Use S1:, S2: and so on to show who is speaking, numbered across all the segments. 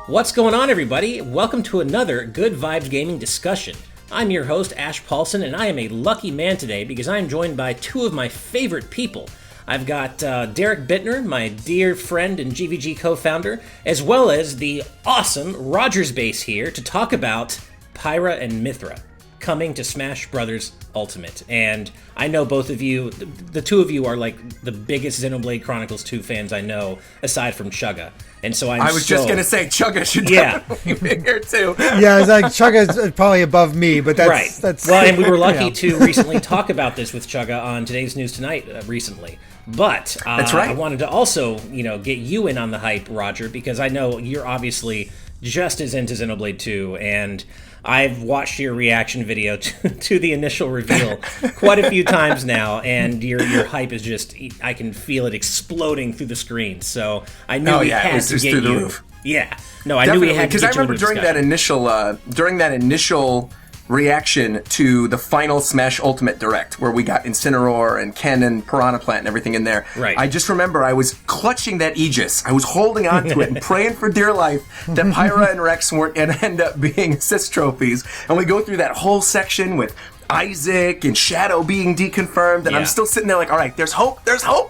S1: What's going on, everybody? Welcome to another Good Vibes Gaming discussion. I'm your host, Ash Paulson, and I am a lucky man today because I am joined by two of my favorite people. I've got Derrick Bittner, my dear friend and GVG co-founder, as well as the awesome RogersBase here to talk about Pyra and Mythra coming to Smash Bros. Ultimate. And I know both of you, the two of you are like the biggest Xenoblade Chronicles 2 fans I know, aside from Chugga. And so I was
S2: just going to say Chugga should definitely be here too.
S3: Yeah, it's like Chugga's probably above me, but that's...
S1: Right.
S3: That's,
S1: well, and we were lucky to recently talk about this with Chugga on Today's News Tonight recently. But
S2: that's right.
S1: I wanted to also, get you in on the hype, Roger, because I know you're obviously just as into Xenoblade 2, and I've watched your reaction video to the initial reveal quite a few times now, and your hype is just, I can feel it exploding through the screen. So I knew we had to get you.
S2: Roof.
S1: Yeah. No, I knew we had to get you.
S2: Because I remember during that initial reaction to the final Smash Ultimate Direct, where we got Incineroar and Ken and Piranha Plant and everything in there.
S1: Right.
S2: I just remember I was clutching that Aegis. I was holding on to it and praying for dear life that Pyra and Rex weren't going to end up being assist trophies. And we go through that whole section with Isaac and Shadow being deconfirmed, and I'm still sitting there like, all right, there's hope,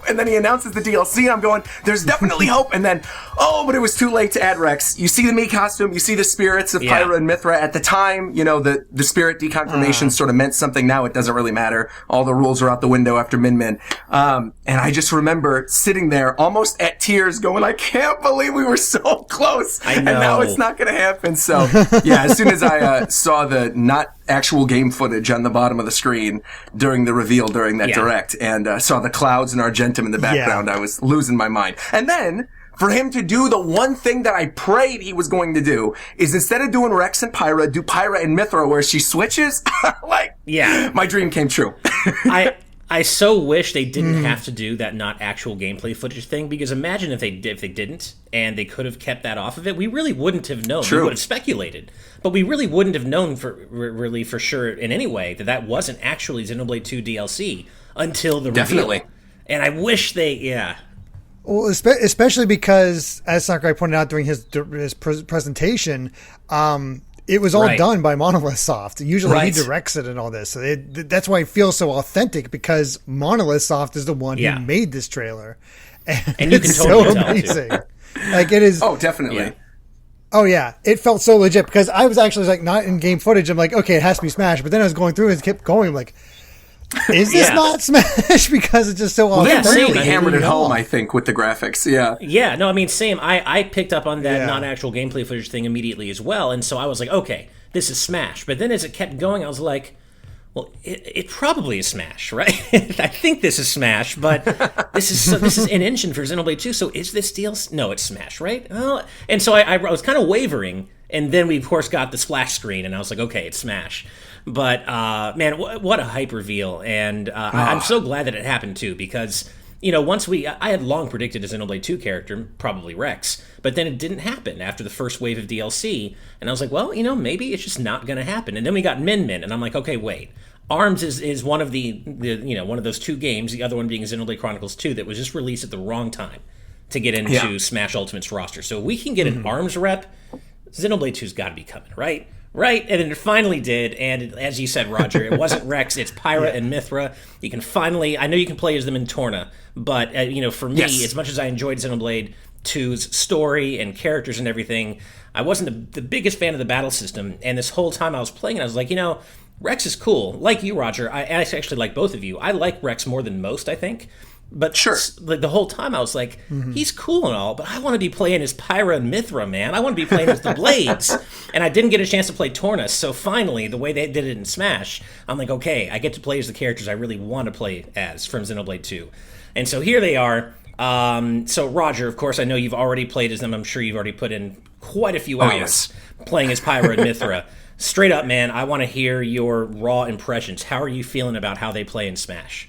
S2: and then he announces the DLC, and I'm going, there's definitely hope, and then, but it was too late to add Rex. You see the Mii costume, you see the spirits of Pyra and Mythra. At the time, the spirit deconfirmation sort of meant something. Now it doesn't really matter. All the rules are out the window after Min Min. And I just remember sitting there almost at tears going, I can't believe we were so close,
S1: I know.
S2: and now it's not going to happen. So, as soon as I saw the not actual game footage on the bottom of the screen during the reveal during that direct, and saw the clouds and Argentum in the background, I was losing my mind. And then for him to do the one thing that I prayed he was going to do is, instead of doing Rex and Pyra, do Pyra and Mythra where she switches. My dream came true.
S1: I so wish they didn't have to do that not actual gameplay footage thing, because imagine if they didn't, and they could have kept that off of it. We really wouldn't have known.
S2: True.
S1: We would have speculated, but we really wouldn't have known for sure in any way that wasn't actually Xenoblade 2 DLC until the
S2: Definitely.
S1: reveal. And I wish they,
S3: well, especially because, as Sakurai pointed out during his presentation, it was all done by Monolith Soft. Usually he directs it and all this. So that's why it feels so authentic, because Monolith Soft is the one who made this trailer.
S1: And you can totally
S3: so
S1: tell,
S3: amazing. Like, it is.
S2: Oh, definitely.
S1: Yeah.
S3: Oh, yeah. It felt so legit, because I was actually like, not in game footage. I'm like, okay, it has to be Smash. But then I was going through and kept going. I'm like, is this not Smash? Because it's just so authentic.
S2: They really hammered it home, I think, with the graphics. Yeah.
S1: Yeah, no, I mean, same. I picked up on that non-actual gameplay footage thing immediately as well, and so I was like, okay, this is Smash. But then as it kept going, I was like, well, it probably is Smash, right? I think this is Smash, but this is an engine for Xenoblade 2, so is this DLC? No, it's Smash, right? Well, and so I was kind of wavering, and then we, of course, got the splash screen, and I was like, okay, it's Smash. But, man, what a hype reveal, and I'm so glad that it happened, too, because, I had long predicted a Xenoblade 2 character, probably Rex, but then it didn't happen after the first wave of DLC, and I was like, well, maybe it's just not going to happen. And then we got Min Min, and I'm like, okay, wait. ARMS is one of the one of those two games, the other one being Xenoblade Chronicles 2, that was just released at the wrong time to get into Smash Ultimate's roster. So if we can get an ARMS rep, Xenoblade 2's got to be coming, right? Right, and then it finally did, and as you said, Roger, it wasn't Rex, it's Pyra and Mythra. You can finally, I know you can play as them in Torna, but, for me, as much as I enjoyed Xenoblade 2's story and characters and everything, I wasn't the biggest fan of the battle system, and this whole time I was playing it, I was like, Rex is cool. Like you, Roger, I actually like both of you. I like Rex more than most, I think. But the whole time I was like, he's cool and all, but I want to be playing as Pyra and Mythra, man. I want to be playing as the Blades. And I didn't get a chance to play Torna, so finally, the way they did it in Smash, I'm like, okay, I get to play as the characters I really want to play as from Xenoblade 2. And so here they are. So Roger, of course, I know you've already played as them. I'm sure you've already put in quite a few hours playing as Pyra and Mythra. Straight up, man, I want to hear your raw impressions. How are you feeling about how they play in Smash?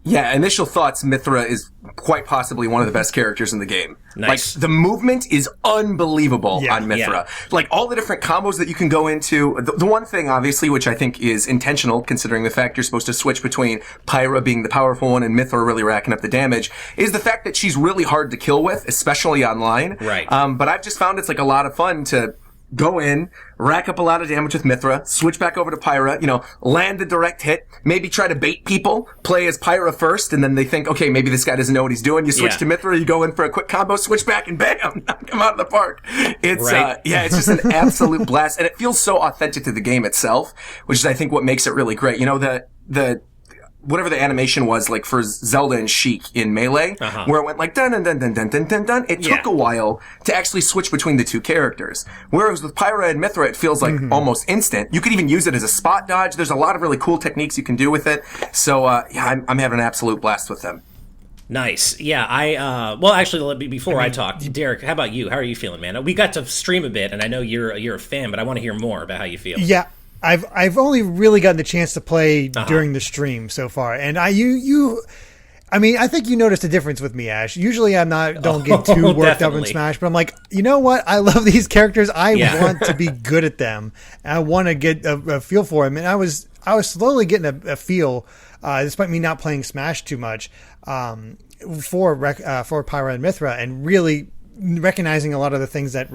S2: Yeah, initial thoughts, Mythra is quite possibly one of the best characters in the game.
S1: Nice.
S2: Like, the movement is unbelievable on Mythra.
S1: Yeah.
S2: Like, all the different combos that you can go into. The one thing, obviously, which I think is intentional, considering the fact you're supposed to switch between Pyra being the powerful one and Mythra really racking up the damage, is the fact that she's really hard to kill with, especially online.
S1: Right.
S2: But I've just found it's like a lot of fun to go in, rack up a lot of damage with Mythra, switch back over to Pyra, land the direct hit, maybe try to bait people, play as Pyra first, and then they think, okay, maybe this guy doesn't know what he's doing. You switch to Mythra, you go in for a quick combo, switch back, and bam, knock him out of the park. It's, it's just an absolute blast, and it feels so authentic to the game itself, which is, I think, what makes it really great. The whatever the animation was, like for Zelda and Sheik in Melee, where it went like dun dun dun dun dun dun dun dun. It took a while to actually switch between the two characters. Whereas with Pyra and Mythra, it feels like almost instant. You could even use it as a spot dodge. There's a lot of really cool techniques you can do with it. So I'm having an absolute blast with them.
S1: Nice. Yeah, well, actually, before I talk, Derek, how about you? How are you feeling, man? We got to stream a bit, and I know you're a fan, but I want to hear more about how you feel.
S3: Yeah. I've only really gotten the chance to play during the stream so far, and I think you noticed a difference with me, Ash. Usually don't get too worked up in Smash, but I'm like, you know what? I love these characters. I want to be good at them. And I want to get a feel for them. And I was slowly getting a feel, despite me not playing Smash too much, for Pyra and Mythra, and really recognizing a lot of the things that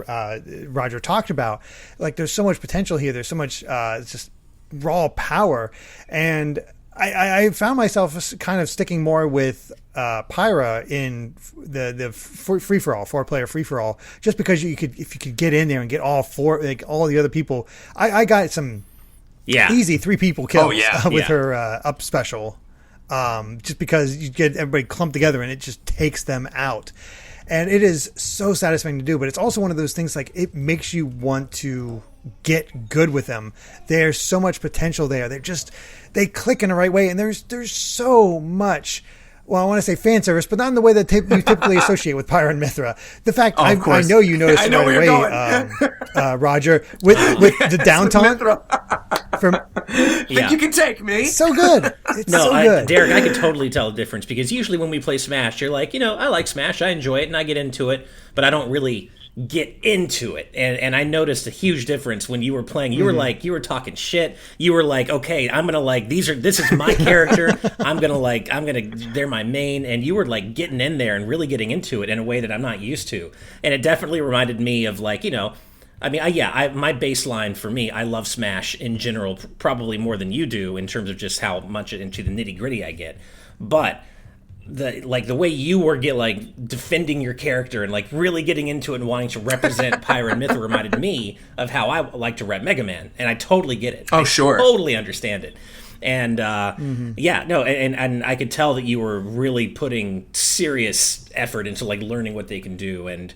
S3: Roger talked about. Like, there's so much potential here. There's so much just raw power. And I found myself kind of sticking more with Pyra in the free-for-all, 4-player free-for-all, just because if you could get in there and get all the other people. I got some easy 3 people kills with her up special, just because you get everybody clumped together and it just takes them out. And it is so satisfying to do, but it's also one of those things, like, it makes you want to get good with them. There's so much potential there. They click in the right way, and there's so much, well, I want to say fan service, but not in the way that you typically associate with Pyra and Mythra. The fact, I know you noticed it right away, Roger, with the down taunt.
S2: Think you can take me?
S3: So good. It's so good.
S1: Derek, I could totally tell the difference, because usually when we play Smash, you're like, I like Smash, I enjoy it, and I get into it, but I don't really get into it. And I noticed a huge difference when you were playing. You were like, you were talking shit. You were like, okay, I'm gonna like, this is my character. They're my main. And you were like getting in there and really getting into it in a way that I'm not used to. And it definitely reminded me of, like, my baseline for me, I love Smash in general, probably more than you do in terms of just how much into the nitty gritty I get. But the way you were defending your character and like really getting into it and wanting to represent Pyra and Mythra reminded me of how I like to rep Mega Man, and I totally get it.
S2: Oh, sure,
S1: totally understand it. And and I could tell that you were really putting serious effort into like learning what they can do. And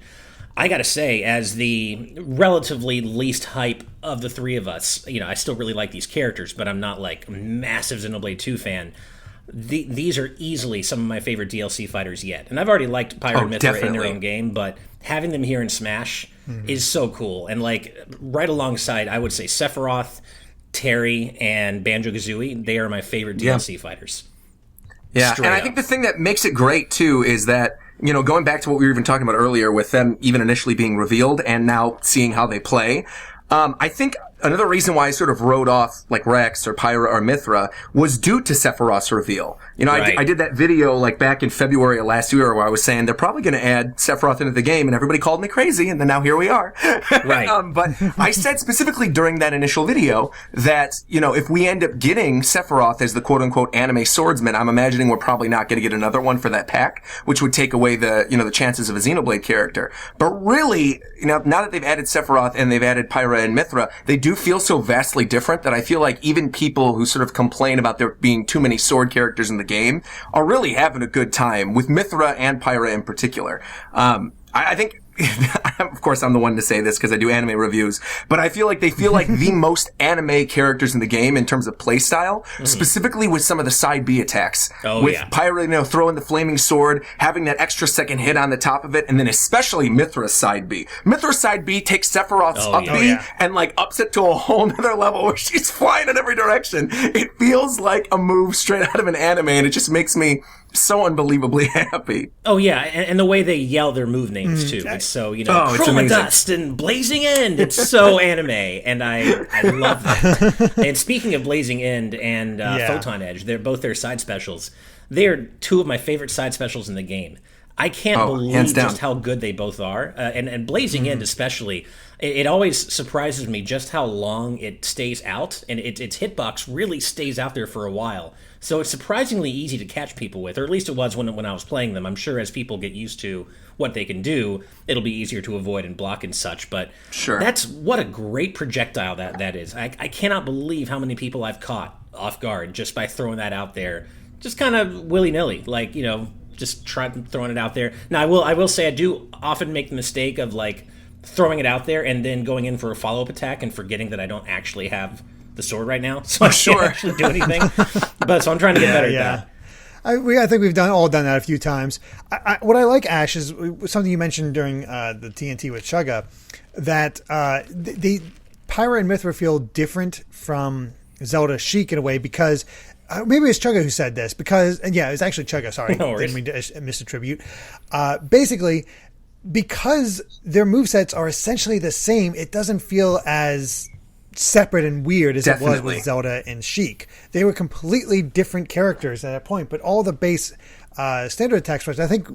S1: I gotta say, as the relatively least hype of the three of us, I still really like these characters, but I'm not like a massive Xenoblade 2 fan. These are easily some of my favorite DLC fighters yet. And I've already liked Pyra and Mythra in their own game, but having them here in Smash is so cool. And like right alongside, I would say Sephiroth, Terry, and Banjo-Kazooie, they are my favorite DLC fighters.
S2: Yeah, and I think the thing that makes it great too is that, going back to what we were even talking about earlier with them even initially being revealed and now seeing how they play, I think another reason why I sort of wrote off like Rex or Pyra or Mythra was due to Sephiroth's reveal. Right. I did that video like back in February of last year where I was saying they're probably going to add Sephiroth into the game, and everybody called me crazy, and then now here we are.
S1: Right.
S2: But I said specifically during that initial video that, if we end up getting Sephiroth as the quote-unquote anime swordsman, I'm imagining we're probably not going to get another one for that pack, which would take away the, the chances of a Xenoblade character. But really, now that they've added Sephiroth and they've added Pyra and Mythra, they do feel so vastly different that I feel like even people who sort of complain about there being too many sword characters in the game are really having a good time with Mythra and Pyra in particular. I think of course, I'm the one to say this because I do anime reviews, but I feel like they feel like the most anime characters in the game in terms of play style, specifically with some of the side B attacks. With Pyra, throwing the flaming sword, having that extra second hit on the top of it, and then especially Mythra's side B. Mythra's side B takes Sephiroth's up B and like ups it to a whole nother level where she's flying in every direction. It feels like a move straight out of an anime, and it just makes me so unbelievably happy.
S1: Oh yeah, and the way they yell their move names too. It's so, Chroma Dust and Blazing End. It's so anime, and I love that. And speaking of Blazing End and Photon Edge, they're both their side specials. They're two of my favorite side specials in the game. I can't believe just how good they both are. And Blazing End especially, it always surprises me just how long it stays out, and its hitbox really stays out there for a while. So it's surprisingly easy to catch people with, or at least it was when I was playing them. I'm sure as people get used to what they can do, it'll be easier to avoid and block and such. But that's what a great projectile that is. I cannot believe how many people I've caught off guard just by throwing that out there, just kind of willy-nilly, just throwing it out there. Now, I will say I do often make the mistake of throwing it out there and then going in for a follow-up attack and forgetting that I don't actually have the sword right now, so I can't actually do anything. So I'm trying to get better at that.
S3: I think we've all done that a few times. What I like, Ash, is something you mentioned during the TNT with Chugga, that the Pyra and Mythra feel different from Zelda Sheik in a way because maybe it's Chugga who said this because it's actually Chugga. Sorry,
S1: no worries.
S3: Didn't mean to misattribute. Basically, because their movesets are essentially the same, it doesn't feel as separate and weird as it was with Zelda and Sheik. They were completely different characters at that point, but all the base standard attack strikes, I think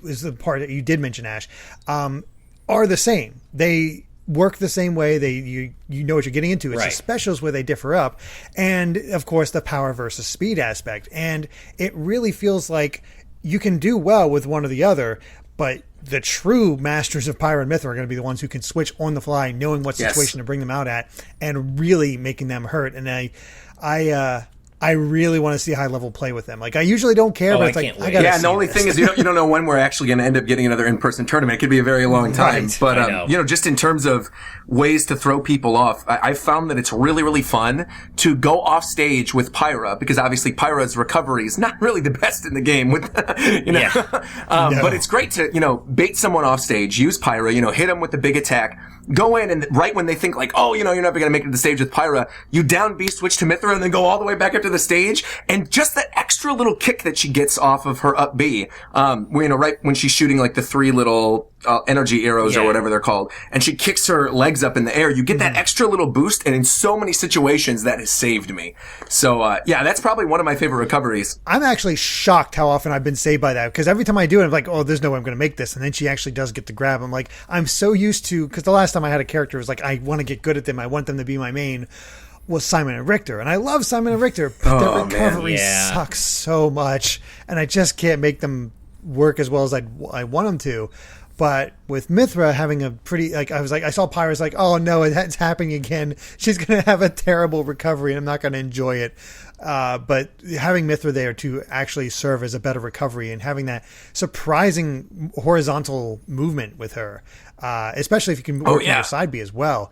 S3: is the part that you did mention, Ash, are the same. They work the same way. You know what you're getting into. It's the specials where they differ up, and of course the power versus speed aspect. And it really feels like you can do well with one or the other, but the true masters of Pyra and Mythra are going to be the ones who can switch on the fly, knowing what situation to bring them out at, and really making them hurt. And I really want to see high level play with them. I usually don't care, but it's I gotta
S2: and the only thing is you don't know when we're actually going to end up getting another in-person tournament. It could be a very long time.
S3: Right.
S2: But just in terms of ways to throw people off, I've found that it's really, really fun to go off stage with Pyra, because obviously Pyra's recovery is not really the best in the game with but it's great to, bait someone off stage, use Pyra, hit them with the big attack, go in, and right when they think you're never going to make it to the stage with Pyra, you down B switch to Mythra and then go all the way back up to the stage, and just that extra little kick that she gets off of her up B, right when she's shooting the three little energy arrows or whatever they're called, and she kicks her legs up in the air, you get that extra little boost, and in so many situations that has saved me. So that's probably one of my favorite recoveries.
S3: I'm actually shocked how often I've been saved by that, because every time I do it, I'm like, oh, there's no way I'm going to make this, and then she actually does get the grab. I'm like, I'm so used to, because the last time I had a character was I want to get good at them, I want them to be my main, was Simon and Richter, and I love Simon and Richter, but their recovery sucks so much, and I just can't make them work as well as I want them to. But with Mythra having a pretty, I saw Pyra's oh no, it's happening again. She's going to have a terrible recovery and I'm not going to enjoy it. But having Mythra there to actually serve as a better recovery and having that surprising horizontal movement with her, especially if you can work on your side B as well,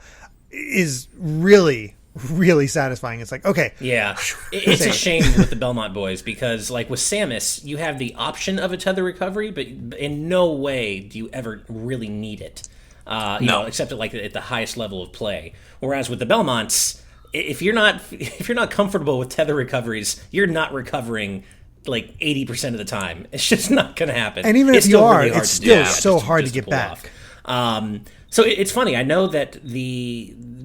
S3: is really, really satisfying. It's okay.
S1: Yeah. It's a shame with the Belmont boys because, with Samus, you have the option of a tether recovery, but in no way do you ever really need it. Except at the highest level of play. Whereas with the Belmonts, if you're not comfortable with tether recoveries, you're not recovering 80% of the time. It's just not going to happen.
S3: And even if you are, it's still so hard to get back.
S1: So it's funny. I know that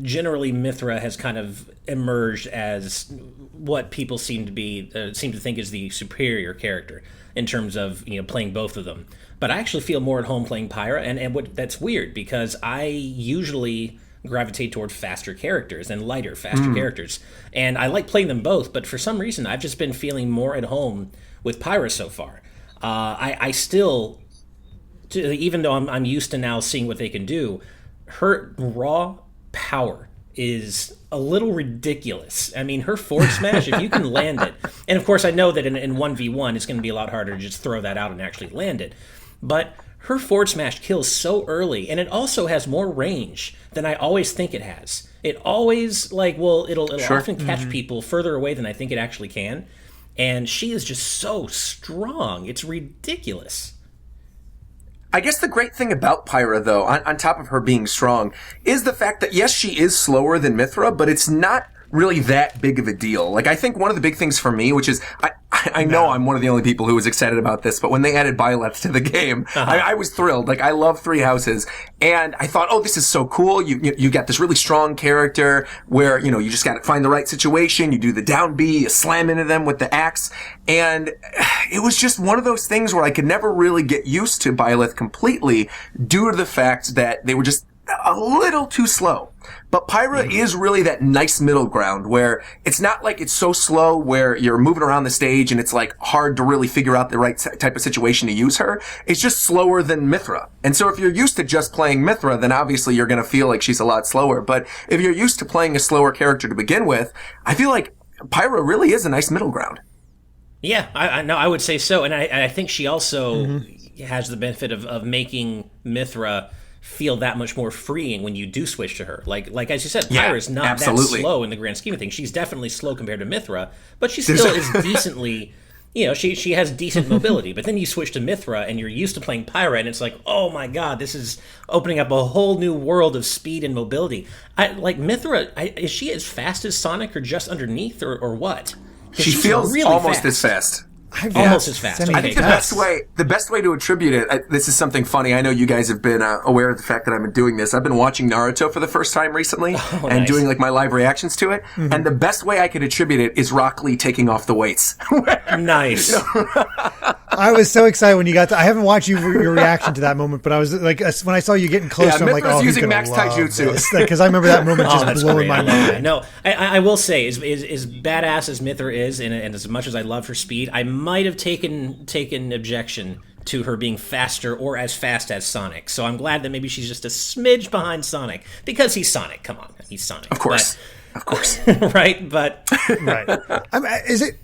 S1: generally Mythra has kind of emerged as what people seem to think is the superior character in terms of playing both of them. But I actually feel more at home playing Pyra, and that's weird because I usually gravitate toward faster characters and faster characters, and I like playing them both. But for some reason, I've just been feeling more at home with Pyra so far. I still. Even though I'm used to now seeing what they can do, her raw power is a little ridiculous. I mean, her forward smash, if you can land it, and of course I know that in 1v1 it's going to be a lot harder to just throw that out and actually land it, but her forward smash kills so early, and it also has more range than I always think it has. It always, it'll often catch people further away than I think it actually can. And she is just so strong. It's ridiculous.
S2: I guess the great thing about Pyra, though, on top of her being strong, is the fact that, yes, she is slower than Mythra, but it's not really that big of a deal. Like, I think one of the big things for me, which is, I know I'm one of the only people who was excited about this, but when they added Byleth to the game, I was thrilled. Like, I love Three Houses, and I thought, oh, this is so cool. You got this really strong character where, you just gotta find the right situation, you do the down B, you slam into them with the axe, and it was just one of those things where I could never really get used to Byleth completely due to the fact that they were just a little too slow. But Pyra is really that nice middle ground where it's not like it's so slow where you're moving around the stage and it's like hard to really figure out the right type of situation to use her. It's just slower than Mythra. And so if you're used to just playing Mythra, then obviously you're going to feel like she's a lot slower. But if you're used to playing a slower character to begin with, I feel like Pyra really is a nice middle ground.
S1: Yeah, I would say so. And I think she also has the benefit of making Mythra feel that much more freeing when you do switch to her. Like as you said, Pyra is not that slow in the grand scheme of things. She's definitely slow compared to Mythra, but she still is decently, she has decent mobility. But then you switch to Mythra and you're used to playing Pyra, and it's like, oh my god, this is opening up a whole new world of speed and mobility. Mythra, is she as fast as Sonic or just underneath or what?
S2: She feels really almost as fast.
S1: Almost as fast.
S2: I think the best way to attribute it, this is something funny. I know you guys have been aware of the fact that I've been doing this. I've been watching Naruto for the first time recently and doing like my live reactions to it. And the best way I could attribute it is Rock Lee taking off the weights.
S1: Nice.
S3: I was so excited when you got to, I haven't watched your reaction to that moment, but I was like, when I saw you getting closer, I'm like, oh, he's using max taijutsu. Because I remember that moment just blowing my mind.
S1: No, I will say, as badass as Mythra is, and as much as I love her speed, I might have taken objection to her being faster or as fast as Sonic. So I'm glad that maybe she's just a smidge behind Sonic, because he's Sonic. Come on, he's Sonic.
S2: Of course.
S1: Right? But
S3: right. Is it?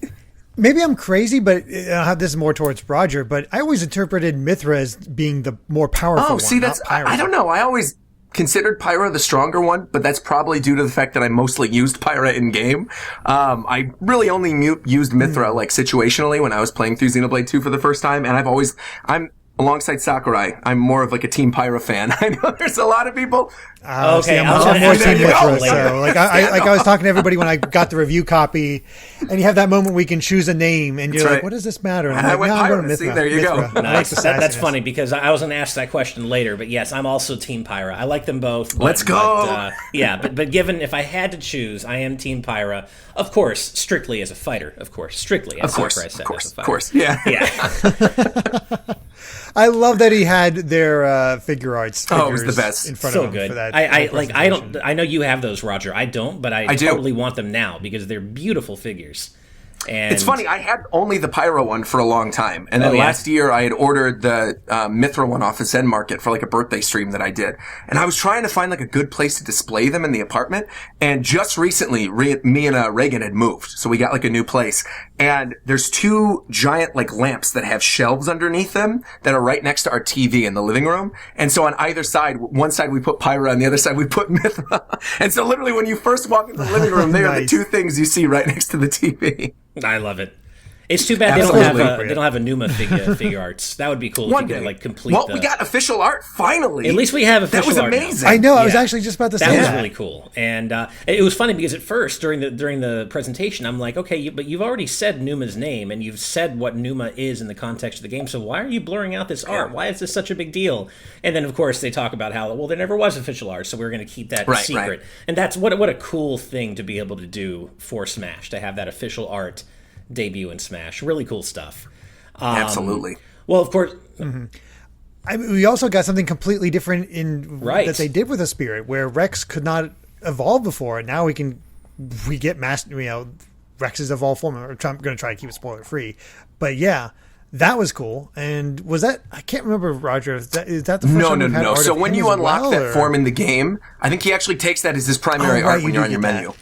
S3: Maybe I'm crazy, but this is more towards Roger. But I always interpreted Mythra as being the more powerful one.
S2: Oh, see, that's I don't know. I always considered Pyra the stronger one, but that's probably due to the fact that I mostly used Pyra in game. I really only used Mythra like situationally when I was playing through Xenoblade 2 for the first time, and I'm alongside Sakurai, I'm more of like a Team Pyra fan. I know there's a lot of people.
S3: Okay, I'm more Team Mythra. So, like I was talking to everybody when I got the review copy, and you have that moment where you can choose a name, and you're like, "What does this matter?" And I'm like, "No, I'm going to Mythra."
S2: See, there you
S3: Mythra.
S2: go.
S1: Nice. That's funny because I was going to ask that question later, but yes, I'm also Team Pyra. I like them both.
S2: Let's go.
S1: But given if I had to choose, I am Team Pyra. Of course, strictly as a fighter. Of course, strictly. As Sakurai said, as a fighter.
S2: Of course. Yeah.
S3: I love that he had their figure arts.
S2: Oh, it was the best.
S3: In front
S1: so
S3: of him
S1: good.
S3: For that
S1: I don't. I know you have those, Roger. I don't, but I
S2: do.
S1: totally want them now because they're beautiful figures. And
S2: it's funny, I had only the Pyra one for a long time. And then last year I had ordered the Mythra one off of Zen Market for like a birthday stream that I did. And I was trying to find like a good place to display them in the apartment. And just recently, me and Reagan had moved. So we got like a new place. And there's two giant like lamps that have shelves underneath them that are right next to our TV in the living room. And so on either side, one side we put Pyra, on the other side we put Mythra. And so literally when you first walk into the living room, they are the two things you see right next to the TV.
S1: I love it. It's too bad they don't have a Numa figure arts. That would be cool if you could like complete.
S2: Well, we got official art finally.
S1: At least we have official art.
S2: That was amazing.
S3: I know. I was actually just about to say
S1: that was really cool, and it was funny because at first during the presentation, I'm like, okay, but you've already said Numa's name and you've said what Numa is in the context of the game. So why are you blurring out this art? Why is this such a big deal? And then of course they talk about how there never was official art, so we're going to keep that secret. Right. And that's what a cool thing to be able to do for Smash, to have that official art debut in Smash. Really cool stuff.
S2: Absolutely.
S1: Well, of course.
S3: We also got something completely different that they did with the Spirit, where Rex could not evolve before, and now we get Rex's evolved form. I'm going to try to keep it spoiler free, but yeah. That was cool. And was that, I can't remember, Roger, is that the first time we've had art
S2: So
S3: of
S2: when
S3: him
S2: you unlock that form in the game, I think he actually takes that as his primary art when you're on your menu.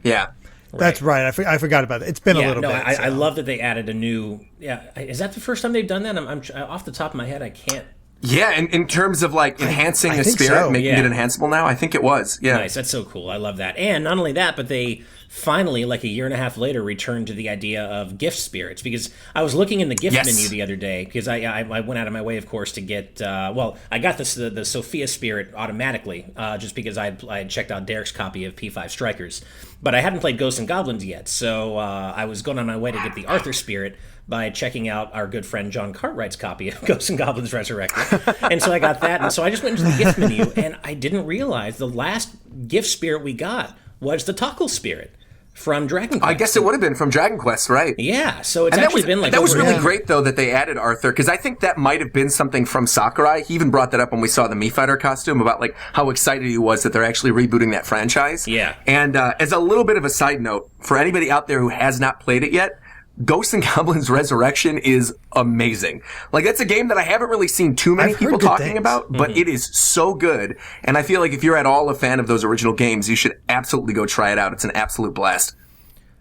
S2: Yeah.
S3: That's right. I forgot about it. It's been a little bit.
S1: I love that they added a new. Yeah, is that the first time they've done that? I'm off the top of my head. I can't.
S2: Yeah, and in terms of like enhancing the spirit, making it enhanceable now, I think it was. Yeah.
S1: Nice, that's so cool. I love that. And not only that, but they finally, like a year and a half later, returned to the idea of gift spirits. Because I was looking in the gift menu the other day, because I went out of my way, of course, to get, I got the Sophia spirit automatically, just because I had checked out Derrick's copy of P5 Strikers. But I hadn't played Ghosts and Goblins yet, so I was going on my way to get the Arthur spirit by checking out our good friend John Cartwright's copy of Ghosts and Goblins Resurrected. And so I got that, and so I just went into the gift menu, and I didn't realize the last gift spirit we got was the Tockle spirit from Dragon Quest.
S2: I guess it would have been from Dragon Quest, right?
S1: Yeah, so it's actually been like...
S2: That was really great, though, that they added Arthur, because I think that might have been something from Sakurai. He even brought that up when we saw the Mii Fighter costume, about like how excited he was that they're actually rebooting that franchise.
S1: Yeah.
S2: And as a little bit of a side note, for anybody out there who has not played it yet, Ghosts and Goblins Resurrection is amazing. Like, that's a game that I haven't really seen too many people talking about, but it is so good. And I feel like if you're at all a fan of those original games, you should absolutely go try it out. It's an absolute blast.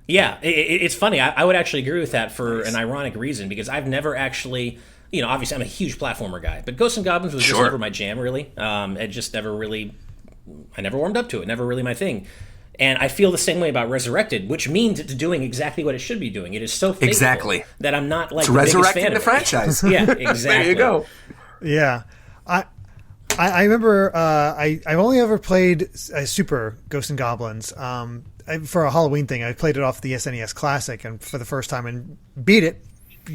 S1: Yeah, it's funny. I would actually agree with that for an ironic reason, because I've never actually... obviously I'm a huge platformer guy, but Ghosts and Goblins was just never my jam, really. It just never really... I never warmed up to it. Never really my thing. And I feel the same way about Resurrected, which means it's doing exactly what it should be doing. It is so faithful that I'm not like
S2: it's resurrecting the franchise.
S1: Yeah, exactly.
S2: There you go.
S3: Yeah, I remember I've only ever played Super Ghosts and Goblins for a Halloween thing. I played it off the SNES Classic and for the first time and beat it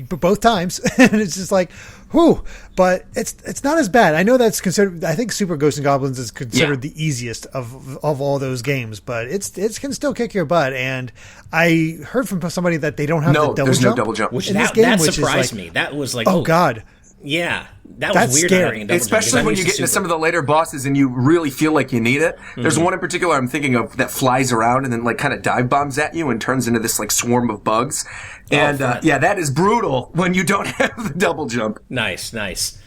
S3: both times, and it's just like, whew. But it's not as bad. I know that's considered. I think Super Ghosts and Goblins is considered the easiest of all those games, but it can still kick your butt. And I heard from somebody that they don't have the double jump.
S2: No double jump.
S1: Which that surprised me. That was like,
S3: oh god.
S1: Yeah, that's weird.
S3: Scary.
S2: Especially when you get into some of the later bosses and you really feel like you need it. There's one in particular I'm thinking of that flies around and then like kind of dive bombs at you and turns into this like swarm of bugs. And that is brutal when you don't have the double jump.
S1: Nice.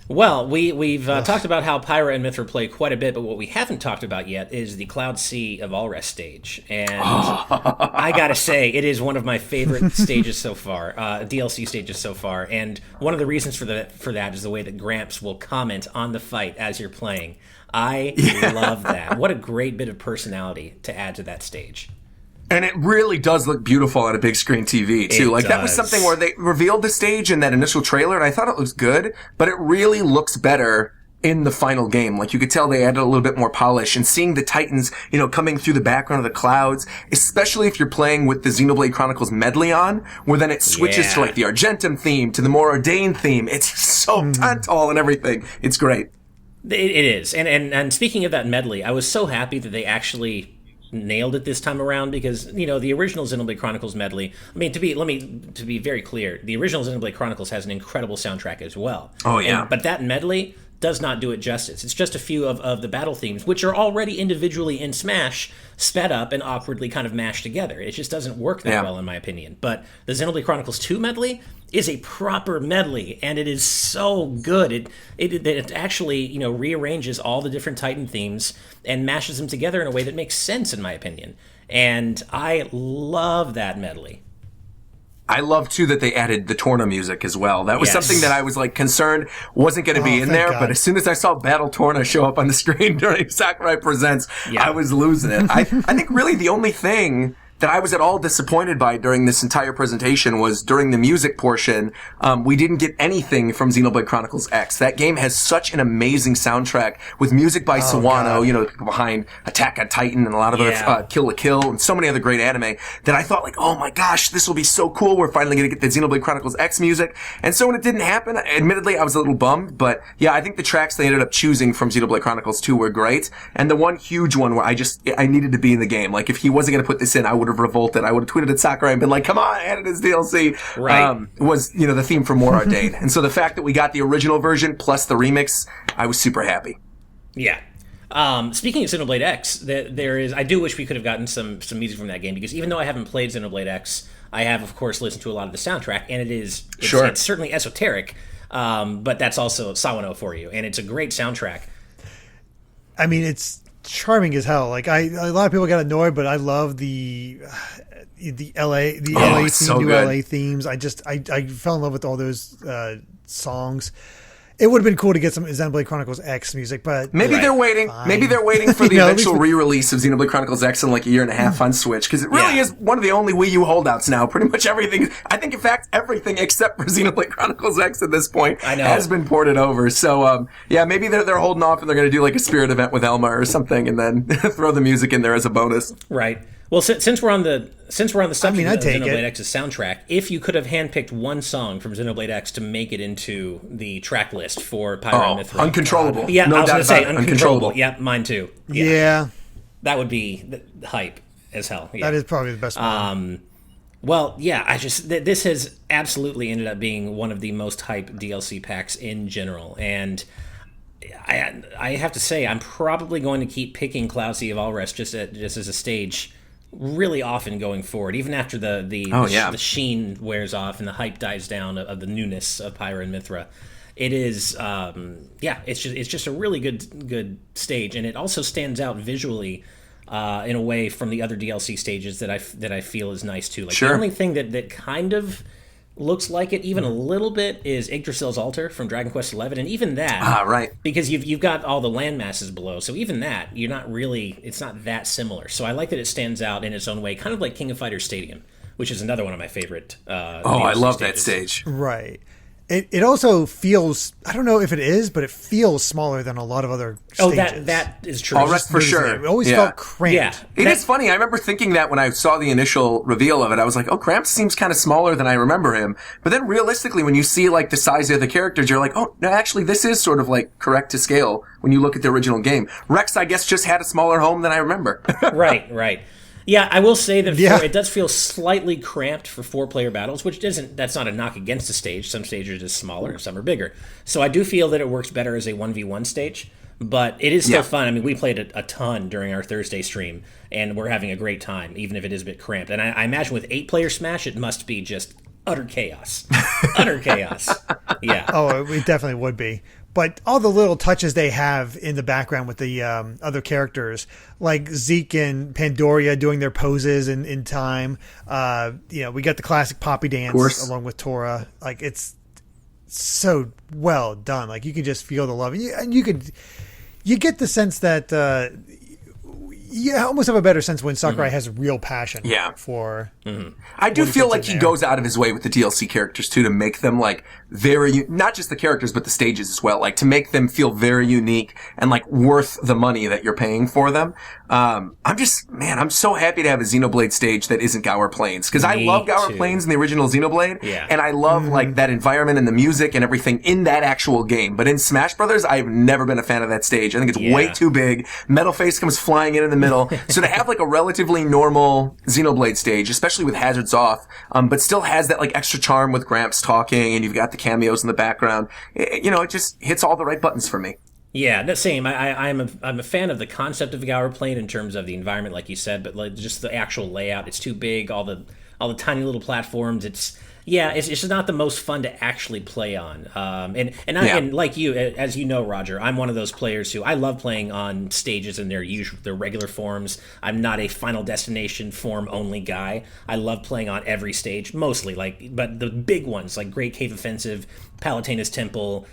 S1: Well, we've talked about how Pyra and Mythra play quite a bit, but what we haven't talked about yet is the Cloud Sea of Alrest stage. And I gotta say, it is one of my favorite stages so far, DLC stages so far. And one of the reasons for that is the way that Gramps will comment on the fight as you're playing. I love that. What a great bit of personality to add to that stage.
S2: And it really does look beautiful on a big screen TV, too. That was something where they revealed the stage in that initial trailer, and I thought it was good, but it really looks better in the final game. Like, you could tell they added a little bit more polish, and seeing the Titans, coming through the background of the clouds, especially if you're playing with the Xenoblade Chronicles medley on, where then it switches to, like, the Argentum theme, to the more ordained theme. It's so tall and everything. It's great.
S1: It is. And speaking of that medley, I was so happy that they actually nailed it this time around, because the original Xenoblade Chronicles medley, to be very clear, the original Xenoblade Chronicles has an incredible soundtrack as well.
S2: Oh yeah.
S1: But that medley does not do it justice. It's just a few of the battle themes, which are already individually in Smash, sped up and awkwardly kind of mashed together. It just doesn't work that well, in my opinion. But the Xenoblade Chronicles 2 medley is a proper medley, and it is so good. It actually rearranges all the different Titan themes and mashes them together in a way that makes sense, in my opinion. And I love that medley.
S2: I love, too, that they added the Torna music as well. That was something that I was, concerned wasn't going to be in there. God. But as soon as I saw Battle Torna show up on the screen during Sakurai Presents, I was losing it. I think really the only thing that I was at all disappointed by during this entire presentation was during the music portion, we didn't get anything from Xenoblade Chronicles X. That game has such an amazing soundtrack with music by Sawano, the people behind Attack on Titan and a lot of other Kill la Kill and so many other great anime, that I thought oh my gosh, this will be so cool. We're finally going to get the Xenoblade Chronicles X music. And so when it didn't happen, admittedly, I was a little bummed, but I think the tracks they ended up choosing from Xenoblade Chronicles 2 were great. And the one huge one where I needed to be in the game. Like, if he wasn't going to put this in, I would have revolted. I would have tweeted at Sakurai and been like, come on, add it as DLC.
S1: Right.
S2: Was, the theme for More Ardain. And so the fact that we got the original version plus the remix, I was super happy.
S1: Yeah. Speaking of Xenoblade X, I do wish we could have gotten some music from that game, because even though I haven't played Xenoblade X, I have, of course, listened to a lot of the soundtrack, and it's certainly esoteric, but that's also Sawano for you, and it's a great soundtrack.
S3: I mean, it's charming as hell. Like, a lot of people got annoyed, but I love the LA theme,
S2: so
S3: new
S2: good.
S3: LA themes. I fell in love with all those songs. It would have been cool to get some Xenoblade Chronicles X music, but
S2: maybe they're waiting.
S3: Fine.
S2: Maybe they're waiting for the eventual re-release of Xenoblade Chronicles X in like a year and a half on Switch, because it really is one of the only Wii U holdouts now. Pretty much everything, I think, in fact, everything except for Xenoblade Chronicles X at this point has been ported over. So, maybe they're holding off and they're going to do like a Spirit event with Elma or something, and then throw the music in there as a bonus.
S1: Right. Well, since we're on the subject of Xenoblade X's soundtrack, if you could have handpicked one song from Xenoblade X to make it into the track list for Pyra and Mythra,
S2: Uncontrollable.
S1: Yeah, I was going to say Uncontrollable. Yeah, mine too.
S3: Yeah.
S1: That would be hype as hell. Yeah.
S3: That is probably the best one.
S1: Well, yeah, this has absolutely ended up being one of the most hype DLC packs in general, and I have to say I'm probably going to keep picking Cloud Sea of Alrest just as a stage really often going forward, even after the sheen wears off and the hype dies down of the newness of Pyra and Mythra. It is it's just a really good stage, and it also stands out visually in a way from the other DLC stages that I feel is nice too. Like the only thing that kind of looks like it even a little bit is Yggdrasil's Altar from Dragon Quest XI, and even that, because you've got all the land masses below, so even that it's not that similar. So I like that it stands out in its own way, kind of like King of Fighters Stadium, which is another one of my favorite.
S2: I love that stage.
S3: Right. It also feels, I don't know if it is, but it feels smaller than a lot of other stages.
S1: Oh, that is true.
S2: Alrest for sure.
S3: It always felt cramped.
S1: Yeah.
S2: It is funny. I remember thinking that when I saw the initial reveal of it, I was like, oh, Gramps seems kind of smaller than I remember him. But then realistically, when you see like the size of the characters, you're like, oh, no, actually, this is sort of like correct to scale when you look at the original game. Rex, I guess, just had a smaller home than I remember.
S1: Right. Yeah, I will say that it does feel slightly cramped for 4-player battles, that's not a knock against the stage. Some stages are just smaller, some are bigger. So I do feel that it works better as a 1v1 stage, but it is still fun. I mean, we played it a ton during our Thursday stream, and we're having a great time, even if it is a bit cramped. And I imagine with 8-player Smash, it must be just utter chaos. Utter chaos. Yeah.
S3: Oh, it definitely would be. But all the little touches they have in the background with the other characters, like Zeke and Pandoria doing their poses in time. We got the classic Poppy dance along with Tora. Like, it's so well done. Like, you can just feel the love. And you get the sense that you almost have a better sense when Sakurai has real passion for...
S2: I do feel like he goes out of his way with the DLC characters, too, to make them, like, very... Not just the characters, but the stages as well. Like, to make them feel very unique and, like, worth the money that you're paying for them. I'm so happy to have a Xenoblade stage that isn't Gower Plains. Because I love Gower Plains in the original Xenoblade.
S1: Yeah.
S2: And I love, like, that environment and the music and everything in that actual game. But in Smash Brothers, I've never been a fan of that stage. I think it's way too big. Metal Face comes flying in the middle. So to have, like, a relatively normal Xenoblade stage, especially with hazards off, but still has that, like, extra charm with Gramps talking, and you've got the cameos in the background. It just hits all the right buttons for me.
S1: Yeah, the same. I'm a fan of the concept of Gower Plain in terms of the environment, like you said, but like just the actual layout. It's too big. All the tiny little platforms. It's just not the most fun to actually play on. And like you, as you know, Roger, I'm one of those players who I love playing on stages in their regular forms. I'm not a Final Destination form only guy. I love playing on every stage, mostly but the big ones like Great Cave Offensive, Palutena's Temple,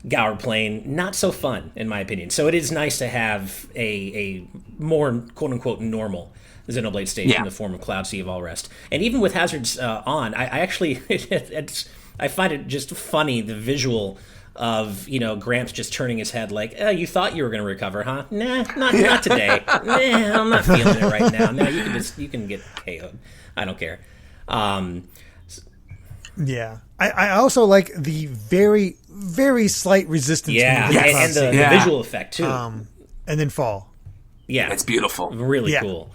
S1: Gower Plain, not so fun in my opinion. So it is nice to have a more quote unquote normal Xenoblade stage in the form of Cloud Sea of Alrest. And even with hazards on, I actually I find it just funny, the visual of Gramps just turning his head like, oh, you thought you were going to recover, huh? Nah, not today. Nah, I'm not feeling it right now. Nah, you can get KO'd. I don't care.
S3: Yeah. I also like the very, very slight resistance.
S1: Yeah, and the visual effect, too.
S3: And then fall.
S1: Yeah.
S2: It's beautiful.
S1: Really cool.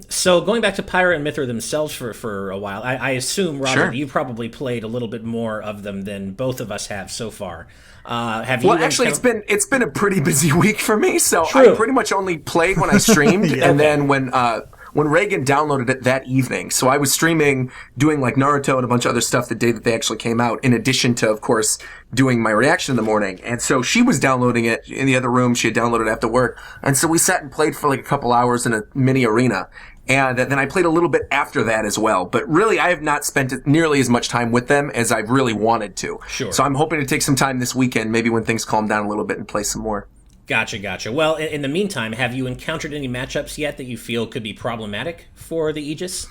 S1: So going back to Pyra and Mythra themselves for a while, I assume, Robert, you probably played a little bit more of them than both of us have so far. Have you?
S2: Well, actually, it's been a pretty busy week for me, so I pretty much only played when I streamed, and then when Reagan downloaded it that evening. So I was streaming, doing like Naruto and a bunch of other stuff the day that they actually came out, in addition to, of course, doing my reaction in the morning. And so she was downloading it in the other room. She had downloaded it after work. And so we sat and played for like a couple hours in a mini arena. And then I played a little bit after that as well. But really, I have not spent nearly as much time with them as I've really wanted to.
S1: Sure.
S2: So I'm hoping to take some time this weekend, maybe when things calm down a little bit, and play some more.
S1: Gotcha. Well, in the meantime, have you encountered any matchups yet that you feel could be problematic for the Aegis?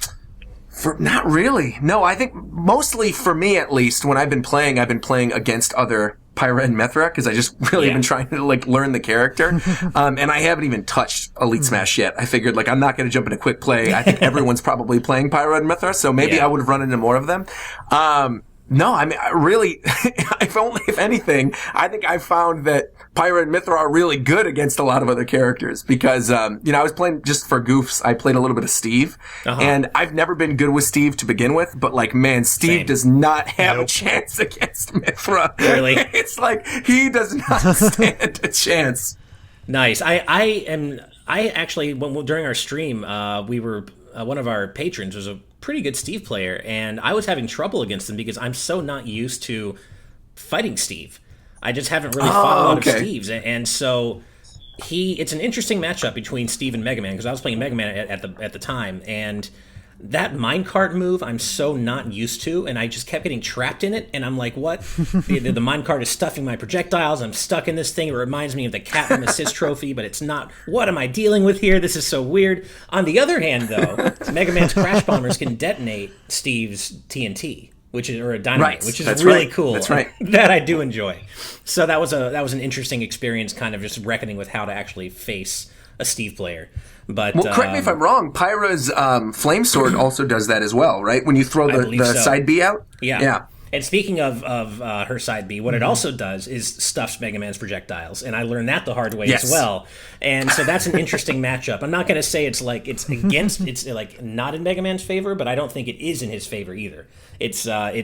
S2: Not really. No, I think mostly for me, at least, when I've been playing against other Pyra and Mythra, because I just really have been trying to learn the character. And I haven't even touched Elite Smash yet. I figured I'm not going to jump into quick play. I think everyone's probably playing Pyra and Mythra, so maybe I would have run into more of them. No, I mean, if anything, I think I found that Pyra and Mythra are really good against a lot of other characters because, I was playing just for goofs. I played a little bit of Steve, and I've never been good with Steve to begin with, but Steve does not have a chance against Mythra.
S1: Really?
S2: It's he does not stand a chance.
S1: Nice. I actually, during our stream, we were, one of our patrons was a pretty good Steve player, and I was having trouble against him because I'm so not used to fighting Steve. I just haven't really fought a lot of Steves, and so it's an interesting matchup between Steve and Mega Man, because I was playing Mega Man at the time, and that minecart move I'm so not used to, and I just kept getting trapped in it, and I'm like, what? the minecart is stuffing my projectiles, I'm stuck in this thing, it reminds me of the Captain Assist trophy, but it's not. What am I dealing with here? This is so weird. On the other hand, though, Mega Man's Crash Bombers can detonate Steve's TNT, or a dynamite, which is really cool.
S2: That's right.
S1: That I do enjoy. So that was an interesting experience, kind of just reckoning with how to actually face a Steve player. But
S2: correct me if I'm wrong. Pyra's Flame Sword also does that as well, right? When you throw the side B out.
S1: Yeah. And speaking of her side B, what it also does is stuffs Mega Man's projectiles, and I learned that the hard way as well. And so that's an interesting matchup. I'm not going to say it's not in Mega Man's favor, but I don't think it is in his favor either. It's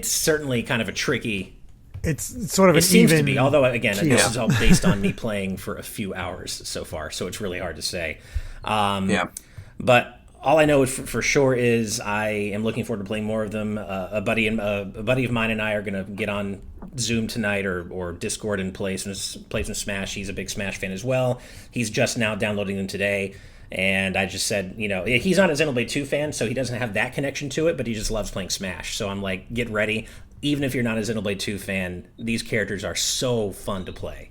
S1: certainly kind of a tricky.
S3: It's sort of
S1: it seems to be, although again, this is all based on me playing for a few hours so far, so it's really hard to say. But all I know for sure is I am looking forward to playing more of them. A buddy of mine and I are going to get on Zoom tonight or Discord and play some Smash. He's a big Smash fan as well. He's just now downloading them today. And I just said, he's not a Xenoblade 2 fan, so he doesn't have that connection to it, but he just loves playing Smash. So I'm like, get ready. Even if you're not a Xenoblade 2 fan, these characters are so fun to play.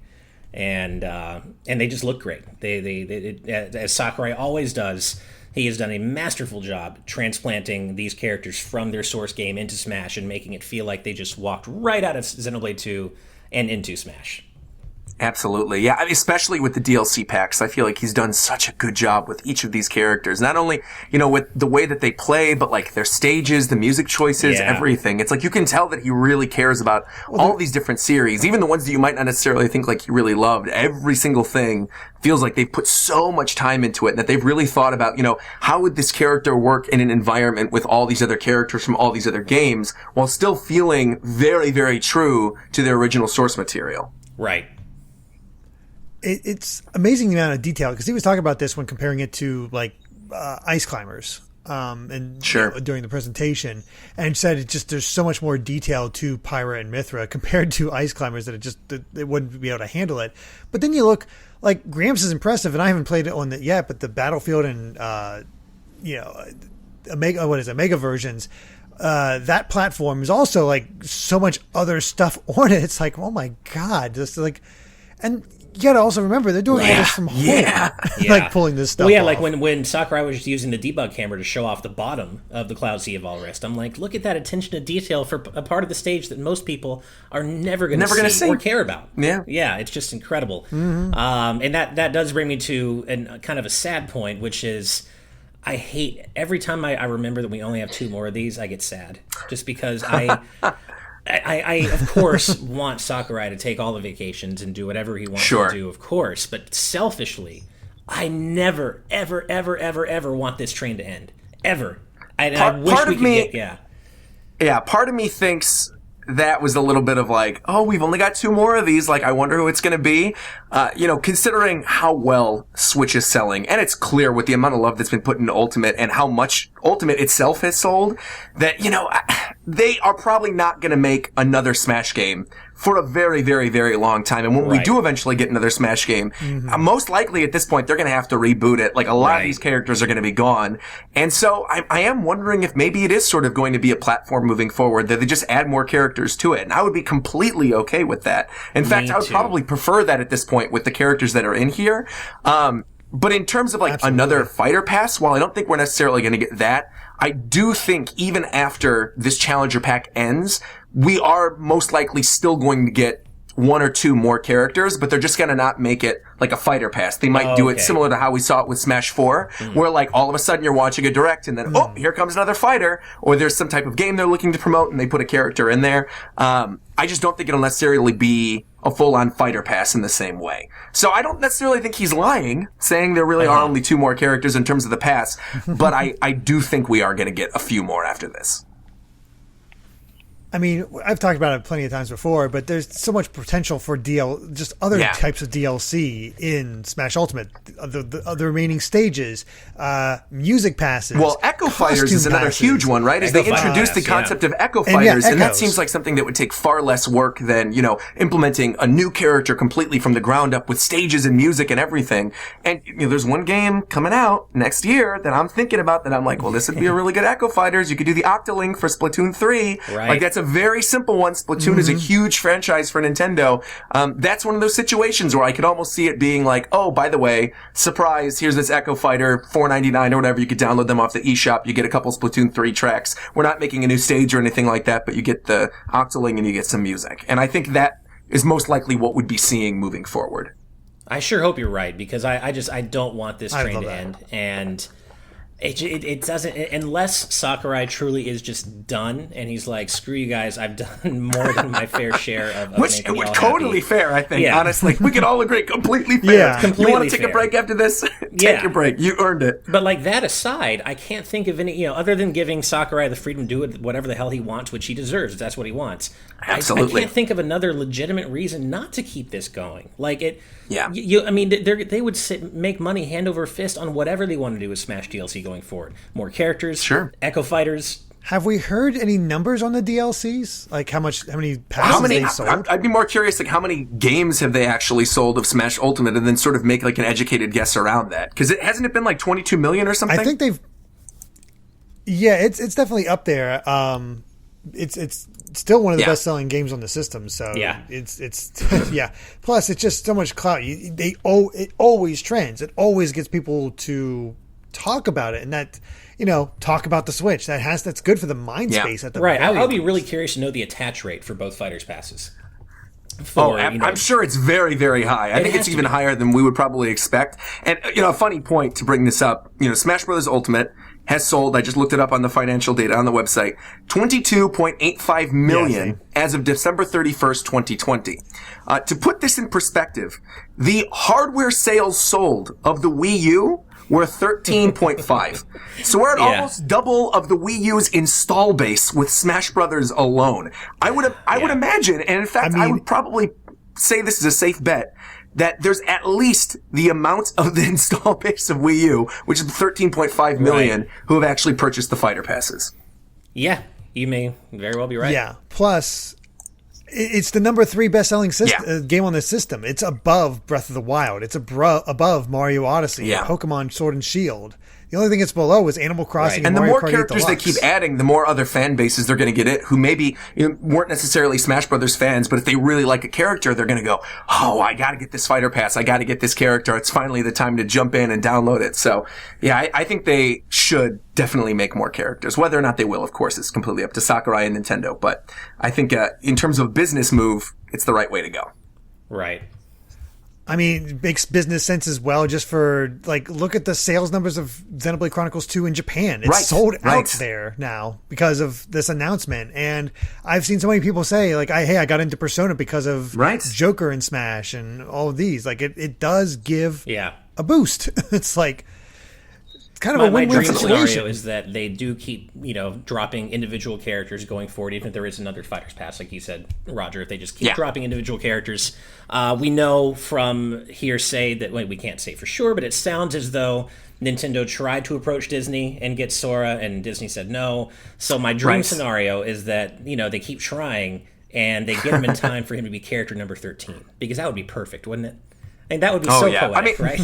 S1: And they just look great. As Sakurai always does, he has done a masterful job transplanting these characters from their source game into Smash and making it feel like they just walked right out of Xenoblade 2 and into Smash.
S2: Absolutely. Yeah, especially with the DLC packs. I feel like he's done such a good job with each of these characters. Not only, with the way that they play, but their stages, the music choices, everything. It's you can tell that he really cares about all these different series, even the ones that you might not necessarily think he really loved. Every single thing feels like they've put so much time into it, and that they've really thought about, how would this character work in an environment with all these other characters from all these other games, while still feeling very, very true to their original source material.
S1: Right.
S3: It's amazing the amount of detail, because he was talking about this when comparing it to Ice Climbers during the presentation, and said there's so much more detail to Pyra and Mythra compared to Ice Climbers that it wouldn't be able to handle it. But then you look, Gramps is impressive, and I haven't played it on it yet, but the Battlefield and Mega versions, that platform is also so much other stuff on it. It's oh my god, and you got to also remember they're doing all this from home, pulling this stuff.
S1: Well,
S3: off.
S1: when Sakurai was just using the debug camera to show off the bottom of the Cloud Sea of Alrest, I'm like, look at that attention to detail for a part of the stage that most people are never going to see or care about. Yeah, it's just incredible. Mm-hmm. And that does bring me to kind of a sad point, which is I hate every time I remember that we only have 2 more of these, I get sad, just because I of course want Sakurai to take all the vacations and do whatever he wants to do, of course, but selfishly, I never, ever, ever, ever, ever want this train to end. Ever. I wish we could get.
S2: Yeah, part of me thinks that was a little bit of we've only got 2 more of these. I wonder who it's going to be. Considering how well Switch is selling, and it's clear with the amount of love that's been put into Ultimate and how much Ultimate itself has sold, that, they are probably not going to make another Smash game for a very, very, very long time. And when we do eventually get another Smash game, most likely at this point, they're going to have to reboot it. Like, a lot of these characters are going to be gone. And so I am wondering if maybe it is sort of going to be a platform moving forward that they just add more characters to it. And I would be completely okay with that. In fact, I would probably prefer that at this point with the characters that are in here. But in terms of like another fighter pass, while I don't think we're necessarily going to get that, I do think even after this Challenger Pack ends, we are most likely still going to get one or two more characters, but they're just going to not make it like a fighter pass. They might do it similar to how we saw it with Smash 4, where like all of a sudden you're watching a direct and then, oh, here comes another fighter, or there's some type of game they're looking to promote and they put a character in there. I just don't think it'll necessarily be a full-on fighter pass in the same way. So I don't necessarily think he's lying, saying there really are only two more characters in terms of the pass, but I do think we are going to get a few more after this.
S3: I mean, I've talked about it plenty of times before, but there's so much potential for just other types of DLC in Smash Ultimate. The remaining stages, music passes.
S2: Well, Echo Fighters is another huge one, right? As they introduced the concept of Echo Fighters, and that seems like something that would take far less work than, implementing a new character completely from the ground up with stages and music and everything. And there's one game coming out next year that I'm thinking about that I'm like, well, this would be a really good Echo Fighters. You could do the Octolink for Splatoon 3. Right. Like, that's a very simple one. Splatoon is a huge franchise for Nintendo. That's one of those situations where I could almost see it being like, oh, by the way, surprise, here's this Echo Fighter, $4.99 or whatever. You could download them off the eShop. You get a couple Splatoon 3 tracks. We're not making a new stage or anything like that, but you get the Octoling and you get some music. And I think that is most likely what we'd be seeing moving forward.
S1: I sure hope you're right, because I don't want this train to end. And it doesn't, unless Sakurai truly is just done and he's like, screw you guys, I've done more than my fair share of
S2: which
S1: making y'all
S2: totally
S1: happy.
S2: Fair, I think, honestly. We can all agree, completely fair.
S1: Completely
S2: you want to take
S1: fair.
S2: a break after this? Take your break. You earned it.
S1: But like that aside, I can't think of any, other than giving Sakurai the freedom to do it, whatever the hell he wants, which he deserves. That's what he wants.
S2: Absolutely.
S1: I can't think of another legitimate reason not to keep this going. Like it.
S2: Yeah.
S1: I mean, they would make money hand over fist on whatever they want to do with Smash DLC going forward. More characters.
S2: Sure.
S1: Echo Fighters.
S3: Have we heard any numbers on the DLCs? Like how many passes they sold?
S2: I'd be more curious, like how many games have they actually sold of Smash Ultimate, and then sort of make like an educated guess around that. Because hasn't it been like 22 million or something?
S3: I think they've. Yeah, it's definitely up there. It's still one of the best selling games on the system. So it's yeah. Plus, it's just so much clout. It always trends. It always gets people to talk about it, and that. Talk about the Switch. That's good for the mind space at the
S1: right. I'll be really curious to know the attach rate for both Fighters passes.
S2: I'm sure it's very, very high. I think it's even higher than we would probably expect. And, a funny point to bring this up, Smash Bros. Ultimate has sold, I just looked it up on the financial data on the website, 22.85 million as of December 31st, 2020. To put this in perspective, the hardware sales sold of the Wii U were 13.5. So we're at almost double of the Wii U's install base with Smash Brothers alone. I would imagine, and in fact, I would probably say this is a safe bet, that there's at least the amount of the install base of Wii U, which is 13.5 million, who have actually purchased the fighter passes.
S1: Yeah, you may very well be right.
S3: Yeah, plus it's the number 3 best-selling game on the system. It's above Breath of the Wild. It's above Mario Odyssey, Pokemon Sword and Shield. The only thing it's below is Animal Crossing and Mario Kart 8
S2: the more characters they keep adding, the more other fan bases they're going to get it, who maybe weren't necessarily Smash Brothers fans, but if they really like a character, they're going to go, oh, I got to get this fighter pass. I got to get this character. It's finally the time to jump in and download it. So, yeah, I think they should definitely make more characters. Whether or not they will, of course, is completely up to Sakurai and Nintendo. But I think in terms of business move, it's the right way to go.
S1: Right.
S3: I mean, it makes business sense as well, just for, look at the sales numbers of Xenoblade Chronicles 2 in Japan. It's sold out there now because of this announcement. And I've seen so many people say, hey, I got into Persona because of Joker and Smash and all of these. It does give a boost. It's kind of a win-win
S1: my dream
S3: situation.
S1: scenario is that they do keep, dropping individual characters going forward, even if there is another Fighters Pass, like you said, Roger. If they just keep dropping individual characters, we know from hearsay that we can't say for sure, but it sounds as though Nintendo tried to approach Disney and get Sora, and Disney said no. So my dream scenario is that they keep trying, and they get him in time for him to be character number 13, because that would be perfect, wouldn't it? I mean, that would be so poetic, right?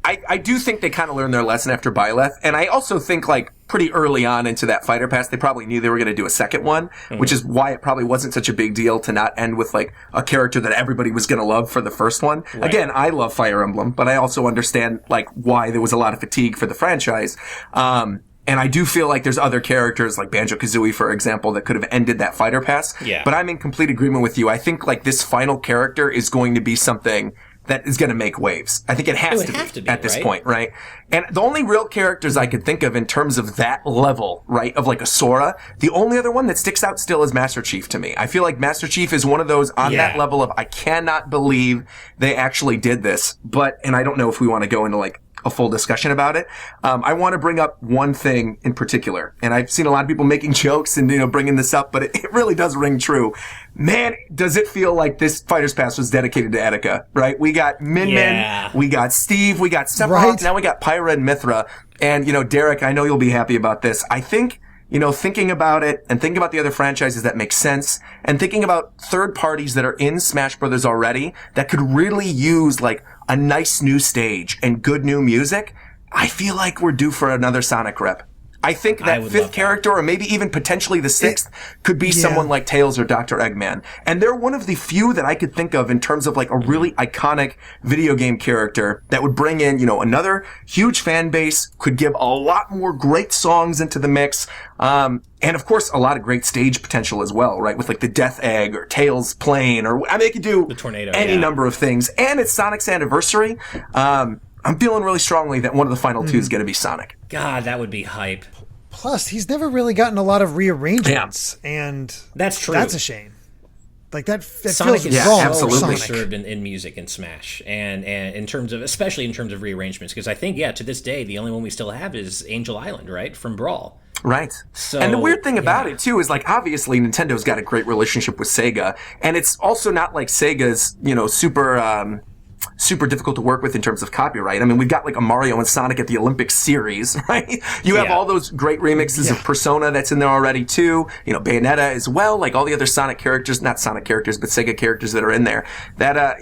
S2: I do think they kind of learned their lesson after Byleth, and I also think, like, pretty early on into that Fighter Pass, they probably knew they were going to do a second one, which is why it probably wasn't such a big deal to not end with, like, a character that everybody was going to love for the first one. Right. Again, I love Fire Emblem, but I also understand, like, why there was a lot of fatigue for the franchise. And I do feel like there's other characters, like Banjo-Kazooie, for example, that could have ended that Fighter Pass.
S1: Yeah.
S2: But I'm in complete agreement with you. I think, like, this final character is going to be something that is going to make waves. I think it has to be at this point, right? And the only real characters I could think of in terms of that level, right, of like a Sora, the only other one that sticks out still is Master Chief to me. I feel like Master Chief is one of those on that level of, I cannot believe they actually did this. But, and I don't know if we want to go into like a full discussion about it. I want to bring up one thing in particular, and I've seen a lot of people making jokes and, you know, bringing this up, but it really does ring true. Man, does it feel like this Fighter's Pass was dedicated to Etika, right? We got Min, we got Steve, we got Sephiroth, now we got Pyra and Mythra. And, you know, Derek, I know you'll be happy about this. I think, you know, thinking about it and thinking about the other franchises that make sense, and thinking about third parties that are in Smash Brothers already that could really use like a nice new stage and good new music, I feel like we're due for another Sonic rep. I think that fifth character, or maybe even potentially the sixth, could be someone like Tails or Dr. Eggman. And they're one of the few that I could think of in terms of like a really iconic video game character that would bring in, you know, another huge fan base, could give a lot more great songs into the mix. And of course, a lot of great stage potential as well, right? With like the Death Egg or Tails Plane, or I mean, they could do
S1: the tornado,
S2: any number of things. And it's Sonic's anniversary. I'm feeling really strongly that one of the final two is going to be Sonic.
S1: God, that would be hype.
S3: Plus, he's never really gotten a lot of rearrangements, and
S1: that's true.
S3: That's a shame. Like that
S1: Sonic
S3: feels
S1: is
S3: wrong.
S2: Absolutely
S1: served in music and Smash, and in terms of, especially in terms of rearrangements, because I think to this day the only one we still have is Angel Island, right, from Brawl.
S2: Right.
S1: So,
S2: and the weird thing about it, too, is, like, obviously Nintendo's got a great relationship with Sega, and it's also not like Sega's, you know, super difficult to work with in terms of copyright. I mean, we've got like a Mario and Sonic at the Olympic series, right? You have all those great remixes of Persona that's in there already too. You know, Bayonetta as well, like all the other Sonic characters, not Sonic characters, but Sega characters that are in there. That,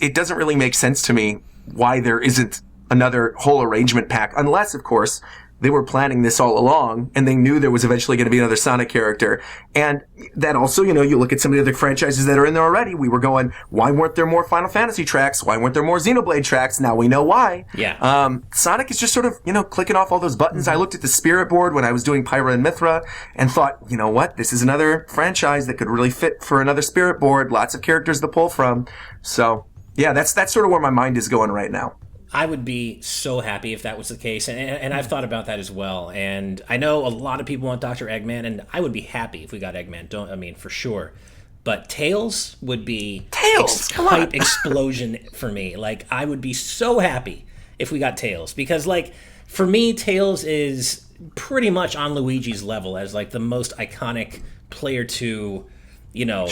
S2: it doesn't really make sense to me why there isn't another whole arrangement pack, unless, of course, they were planning this all along, and they knew there was eventually going to be another Sonic character. And that also, you know, you look at some of the other franchises that are in there already. We were going, why weren't there more Final Fantasy tracks? Why weren't there more Xenoblade tracks? Now we know why.
S1: Yeah.
S2: Sonic is just sort of, you know, clicking off all those buttons. I looked at the Spirit board when I was doing Pyra and Mythra and thought, you know what? This is another franchise that could really fit for another Spirit board. Lots of characters to pull from. So, yeah, that's sort of where my mind is going right now.
S1: I would be so happy if that was the case, and I've thought about that as well. And I know a lot of people want Dr. Eggman, and I would be happy if we got Eggman. For sure. But Tails would be hype explosion for me. Like, I would be so happy if we got Tails, because, like, for me, Tails is pretty much on Luigi's level as like the most iconic player to, you know,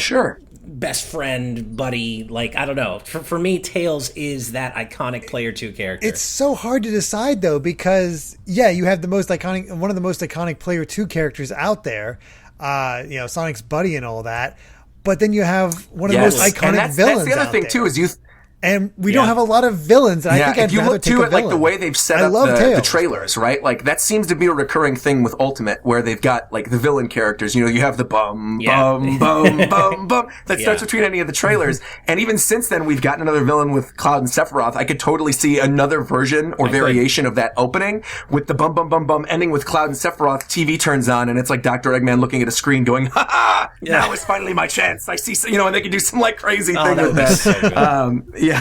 S1: best friend, buddy, like, I don't know. For me, Tails is that iconic Player 2 character.
S3: It's so hard to decide, though, because, you have one of the most iconic Player 2 characters out there, you know, Sonic's buddy and all that, but then you have one of the most iconic villains.
S2: That's the other thing, too, is
S3: and we don't have a lot of villains. And I think
S2: if you look too at like the way they've set up the trailers, right? Like that seems to be a recurring thing with Ultimate, where they've got like the villain characters. You know, you have the bum that starts between any of the trailers. And even since then, we've gotten another villain with Cloud and Sephiroth. I could totally see another version or variation of that opening with the bum ending with Cloud and Sephiroth. TV turns on and it's like Dr. Eggman looking at a screen going, "Ha ha! Now is finally my chance. I see." You know, and they could do some like crazy thing with that. So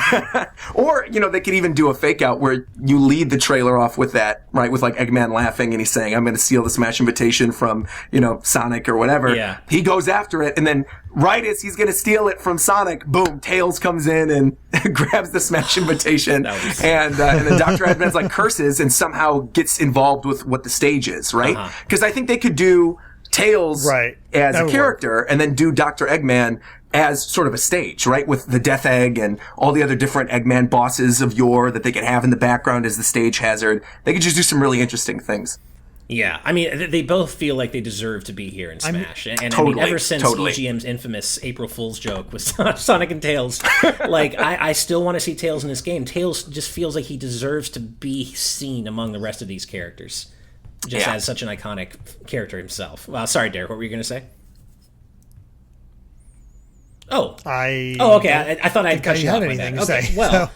S2: or, you know, they could even do a fake out where you lead the trailer off with that, right? With like Eggman laughing and he's saying, I'm going to steal the Smash invitation from, you know, Sonic or whatever.
S1: Yeah.
S2: He goes after it, and then right as he's going to steal it from Sonic, boom, Tails comes in and grabs the Smash invitation. And then Dr. Eggman's like curses and somehow gets involved with what the stage is, right? Because I think they could do Tails as a character and then do Dr. Eggman as sort of a stage, right? With the Death Egg and all the other different Eggman bosses of yore that they could have in the background as the stage hazard. They could just do some really interesting things.
S1: Yeah, I mean, they both feel like they deserve to be here in Smash. And
S2: totally,
S1: I mean, ever since EGM's infamous April Fool's joke with Sonic and Tails, like, I still want to see Tails in this game. Tails just feels like he deserves to be seen among the rest of these characters, just as such an iconic character himself. Sorry, Derek, what were you going to say? Okay. I thought I'd cut you off.
S3: Anything
S1: to
S3: say.
S1: Okay, well...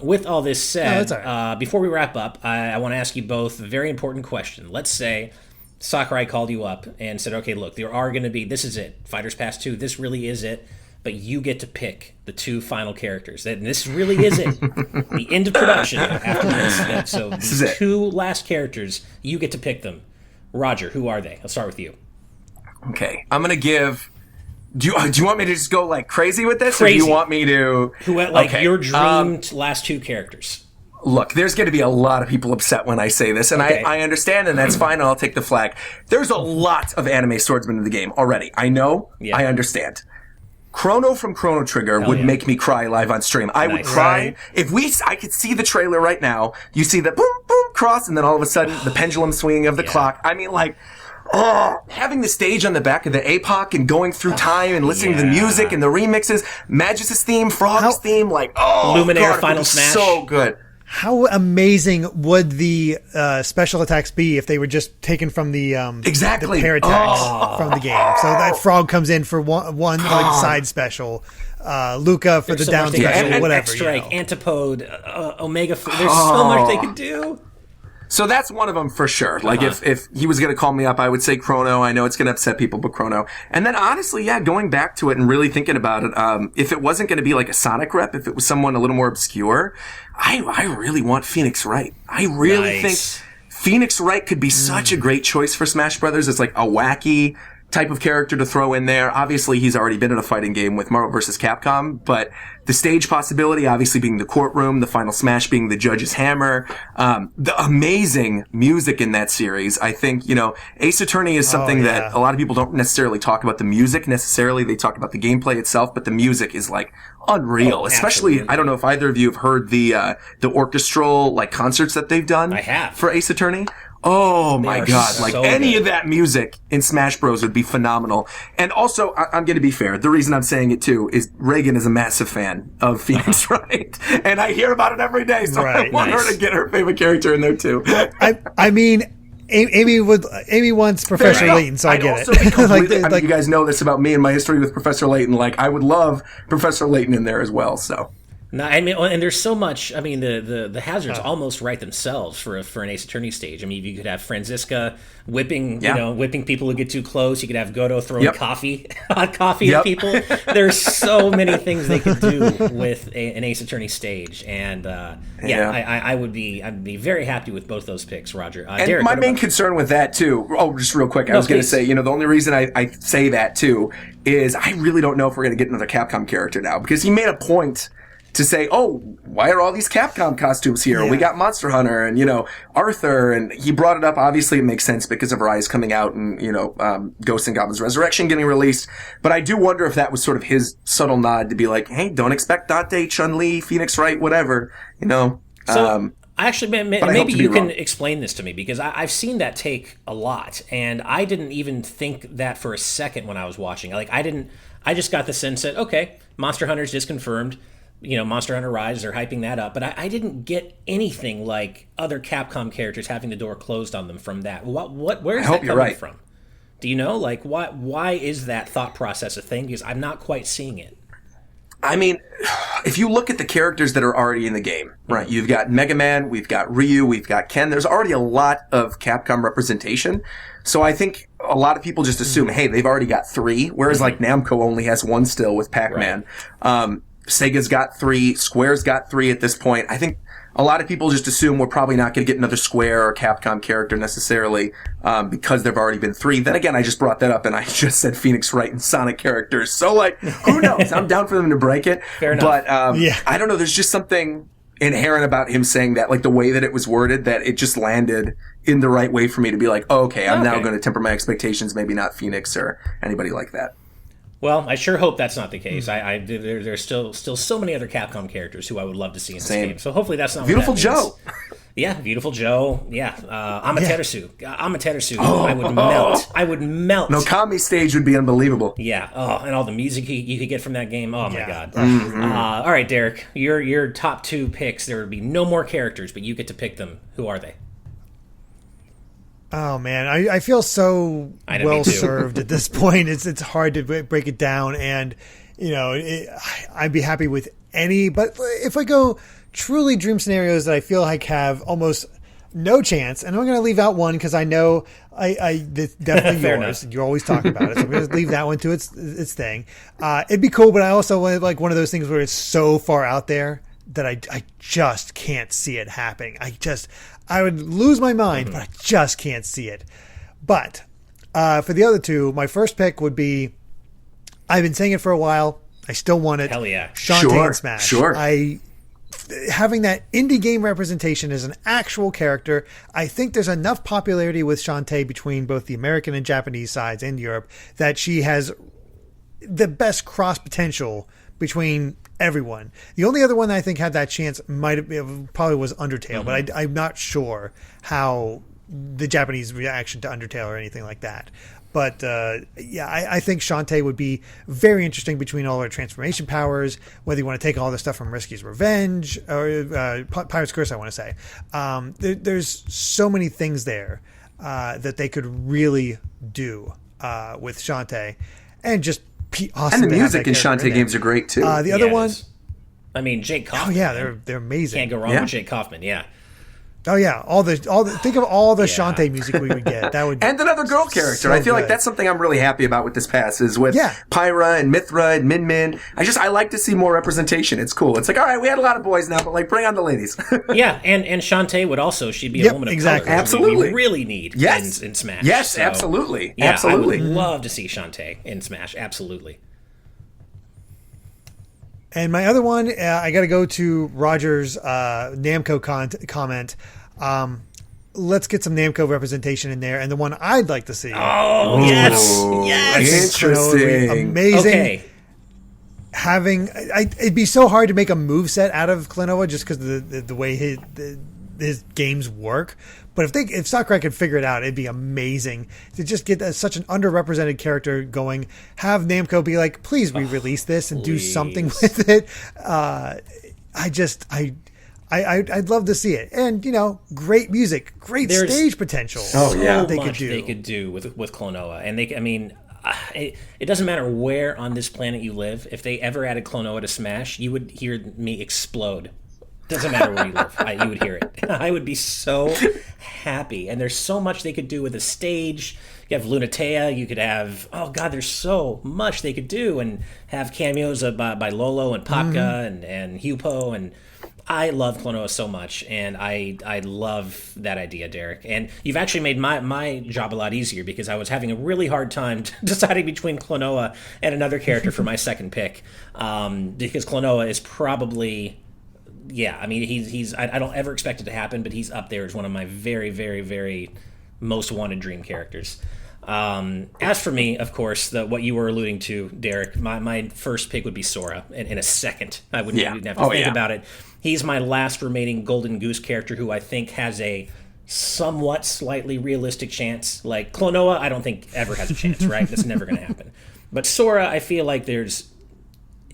S1: with all this said,
S3: right.
S1: Before we wrap up, I want to ask you both a very important question. Let's say Sakurai called you up and said, okay, look, there are going to be, this is it, Fighters Pass 2, this really is it, but you get to pick the 2 final characters. And this really is it. The end of production after this. So the 2 last characters, you get to pick them. Roger, who are they? I'll start with you.
S2: Okay, I'm going to give... Do you want me to just go like crazy with this,
S1: Crazy.
S2: or do you want me to?
S1: Your dream last 2 characters?
S2: Look, there's going to be a lot of people upset when I say this, and I understand, and that's fine. I'll take the flag. There's a lot of anime swordsmen in the game already. I know. Yeah. I understand. Chrono from Chrono Trigger would make me cry live on stream. I would cry if I could see the trailer right now. You see the boom boom cross, and then all of a sudden the pendulum swinging of the clock. I mean, like. Oh, having the stage on the back of the APOC and going through time and listening to the music and the remixes, Magus' theme, Frog's theme, like,
S1: Luminaire Final Smash.
S2: So good.
S3: How amazing would the special attacks be if they were just taken from the the pair attacks from the game? So that Frog comes in for one like, side special, Luca for the down special, whatever.
S1: X-Strike, Antipode, Omega. There's so much they could do.
S2: So that's one of them for sure. Like, if he was going to call me up, I would say Chrono. I know it's going to upset people, but Chrono. And then honestly, going back to it and really thinking about it, if it wasn't going to be like a Sonic rep, if it was someone a little more obscure, I really want Phoenix Wright. I really think Phoenix Wright could be such a great choice for Smash Brothers. It's like a wacky type of character to throw in there. Obviously, he's already been in a fighting game with Marvel vs. Capcom, but the stage possibility obviously being the courtroom, the final smash being the judge's hammer, the amazing music in that series. I think, Ace Attorney is something that a lot of people don't necessarily talk about the music necessarily. They talk about the gameplay itself, but the music is like unreal. Especially, absolutely. I don't know if either of you have heard the orchestral like concerts that they've done.
S1: I have.
S2: For Ace Attorney. Oh my God. Like any of that music in Smash Bros would be phenomenal. And also, I'm going to be fair. The reason I'm saying it too is Reagan is a massive fan of Phoenix Wright. And I hear about it every day. So I want her to get her favorite character in there too.
S3: I mean, Amy wants Professor Layton, so I get
S2: it. You guys know this about me and my history with Professor Layton. Like, I would love Professor Layton in there as well, so.
S1: No, I mean, and there's so much. I mean, the hazards almost write themselves for an Ace Attorney stage. I mean, you could have Franziska whipping, whipping people who get too close. You could have Godo throwing hot coffee at people. There's so many things they could do with an Ace Attorney stage, and I'd be very happy with both those picks, Roger.
S2: And
S1: Derek,
S2: my main concern with that too. Oh, just real quick, I was going to say, the only reason I say that too is I really don't know if we're going to get another Capcom character now, because he made a point to say, why are all these Capcom costumes here? Yeah. We got Monster Hunter and, Arthur, and he brought it up. Obviously, it makes sense because of Rise coming out and, Ghosts and Goblins Resurrection getting released. But I do wonder if that was sort of his subtle nod to be like, hey, don't expect Dante, Chun-Li, Phoenix Wright, whatever,
S1: So, actually, maybe you can explain this to me, because I've seen that take a lot, and I didn't even think that for a second when I was watching. Like, I just got the sense that, okay, Monster Hunter's just confirmed. Monster Hunter Rise, they're hyping that up. But I didn't get anything like other Capcom characters having the door closed on them from that. Where is that coming from? Do you know? Like, why is that thought process a thing? Because I'm not quite seeing it.
S2: I mean, if you look at the characters that are already in the game, right? You've got Mega Man, we've got Ryu, we've got Ken. There's already a lot of Capcom representation. So I think a lot of people just assume, hey, they've already got 3, whereas like Namco only has 1 still with Pac-Man. Right. Sega's got 3, Square's got 3 at this point. I think a lot of people just assume we're probably not going to get another Square or Capcom character necessarily, because there've already been 3. Then again, I just brought that up and I just said Phoenix Wright and Sonic characters. So like, who knows? I'm down for them to break it.
S1: Fair enough.
S2: But, I don't know. There's just something inherent about him saying that, like the way that it was worded, that it just landed in the right way for me to be like, I'm now going to temper my expectations. Maybe not Phoenix or anybody like that.
S1: Well, I sure hope that's not the case. There's still so many other Capcom characters who I would love to see in this game. So hopefully that's not
S2: Beautiful
S1: what that
S2: Joe.
S1: Yeah, Beautiful Joe. Yeah, Amaterasu. Amaterasu. I would melt. I would melt.
S2: No, Kami stage would be unbelievable.
S1: Yeah. Oh, and all the music you could get from that game. Oh my god.
S2: Mm-hmm.
S1: All right, Derek. Your top 2 picks. There would be no more characters, but you get to pick them. Who are they?
S3: Oh man, I feel so well served at this point. It's hard to break it down, and I'd be happy with any. But if I go truly dream scenarios that I feel like have almost no chance, and I'm going to leave out one because I know it's definitely yours. You always talk about it, so I'm going to leave that one to its thing. It'd be cool, but I also want like one of those things where it's so far out there that I just can't see it happening. I would lose my mind, but I just can't see it. But for the other 2, my first pick would be, I've been saying it for a while. I still want it.
S1: Hell yeah.
S3: Shantae in Smash.
S2: Sure.
S3: Having that indie game representation as an actual character, I think there's enough popularity with Shantae between both the American and Japanese sides in Europe that she has the best cross potential between everyone. The only other one that I think had that chance probably was Undertale, but I'm not sure how the Japanese reaction to Undertale or anything like that. But I think Shantae would be very interesting between all her transformation powers, whether you want to take all the stuff from Risky's Revenge or Pirate's Curse, I want to say. There's so many things there that they could really do with Shantae, and just be awesome.
S2: And the music in Shantae games are great too.
S3: The other one,
S1: I mean, Jake Kaufman.
S3: Oh yeah, they're amazing.
S1: Can't go wrong with Jake Kaufman. Yeah.
S3: Oh yeah, all the think of all the Shantae music we would get. That would
S2: and another girl character.
S3: So
S2: I feel
S3: good.
S2: like that's something I'm really happy about with this pass is with Pyra and Mythra and Min Min. I like to see more representation. It's cool. It's like, all right, we had a lot of boys now, but like bring on the ladies.
S1: Yeah, and Shantae would also, she'd be a woman of color.
S2: Absolutely.
S1: We really need in Smash.
S2: Yes,
S1: so,
S2: absolutely.
S1: Yeah,
S2: absolutely.
S1: I would love to see Shantae in Smash. Absolutely.
S3: And my other one, I got to go to Roger's Namco comment. Let's get some Namco representation in there. And the one I'd like to see.
S1: Oh, yes.
S2: Interesting.
S3: Amazing.
S1: Okay.
S3: It'd be so hard to make a moveset out of Klonoa just because of the way his games work. But if Sakurai could figure it out, it'd be amazing to just get such an underrepresented character going. Have Namco be like, please re-release this and do something with it. I'd love to see it. And, great music, great stage potential.
S2: Oh, yeah.
S1: So much they could do with Klonoa. And it doesn't matter where on this planet you live. If they ever added Klonoa to Smash, you would hear me explode. Doesn't matter where you live. You would hear it. I would be so happy. And there's so much they could do with a stage. You have Lunatea. You could have... Oh, God, there's so much they could do. And have cameos by Lolo and Papka and Hupo. And I love Klonoa so much. And I love that idea, Derek. And you've actually made my job a lot easier because I was having a really hard time deciding between Klonoa and another character for my second pick. Because Klonoa is probably... Yeah, I mean, he's. I don't ever expect it to happen, but he's up there as one of my very, very, very most wanted dream characters. As for me, of course, what you were alluding to, Derek, my first pick would be Sora in a second. I wouldn't even have to think about it. He's my last remaining Golden Goose character who I think has a somewhat slightly realistic chance. Like, Klonoa, I don't think ever has a chance, right? That's never going to happen. But Sora, I feel like there's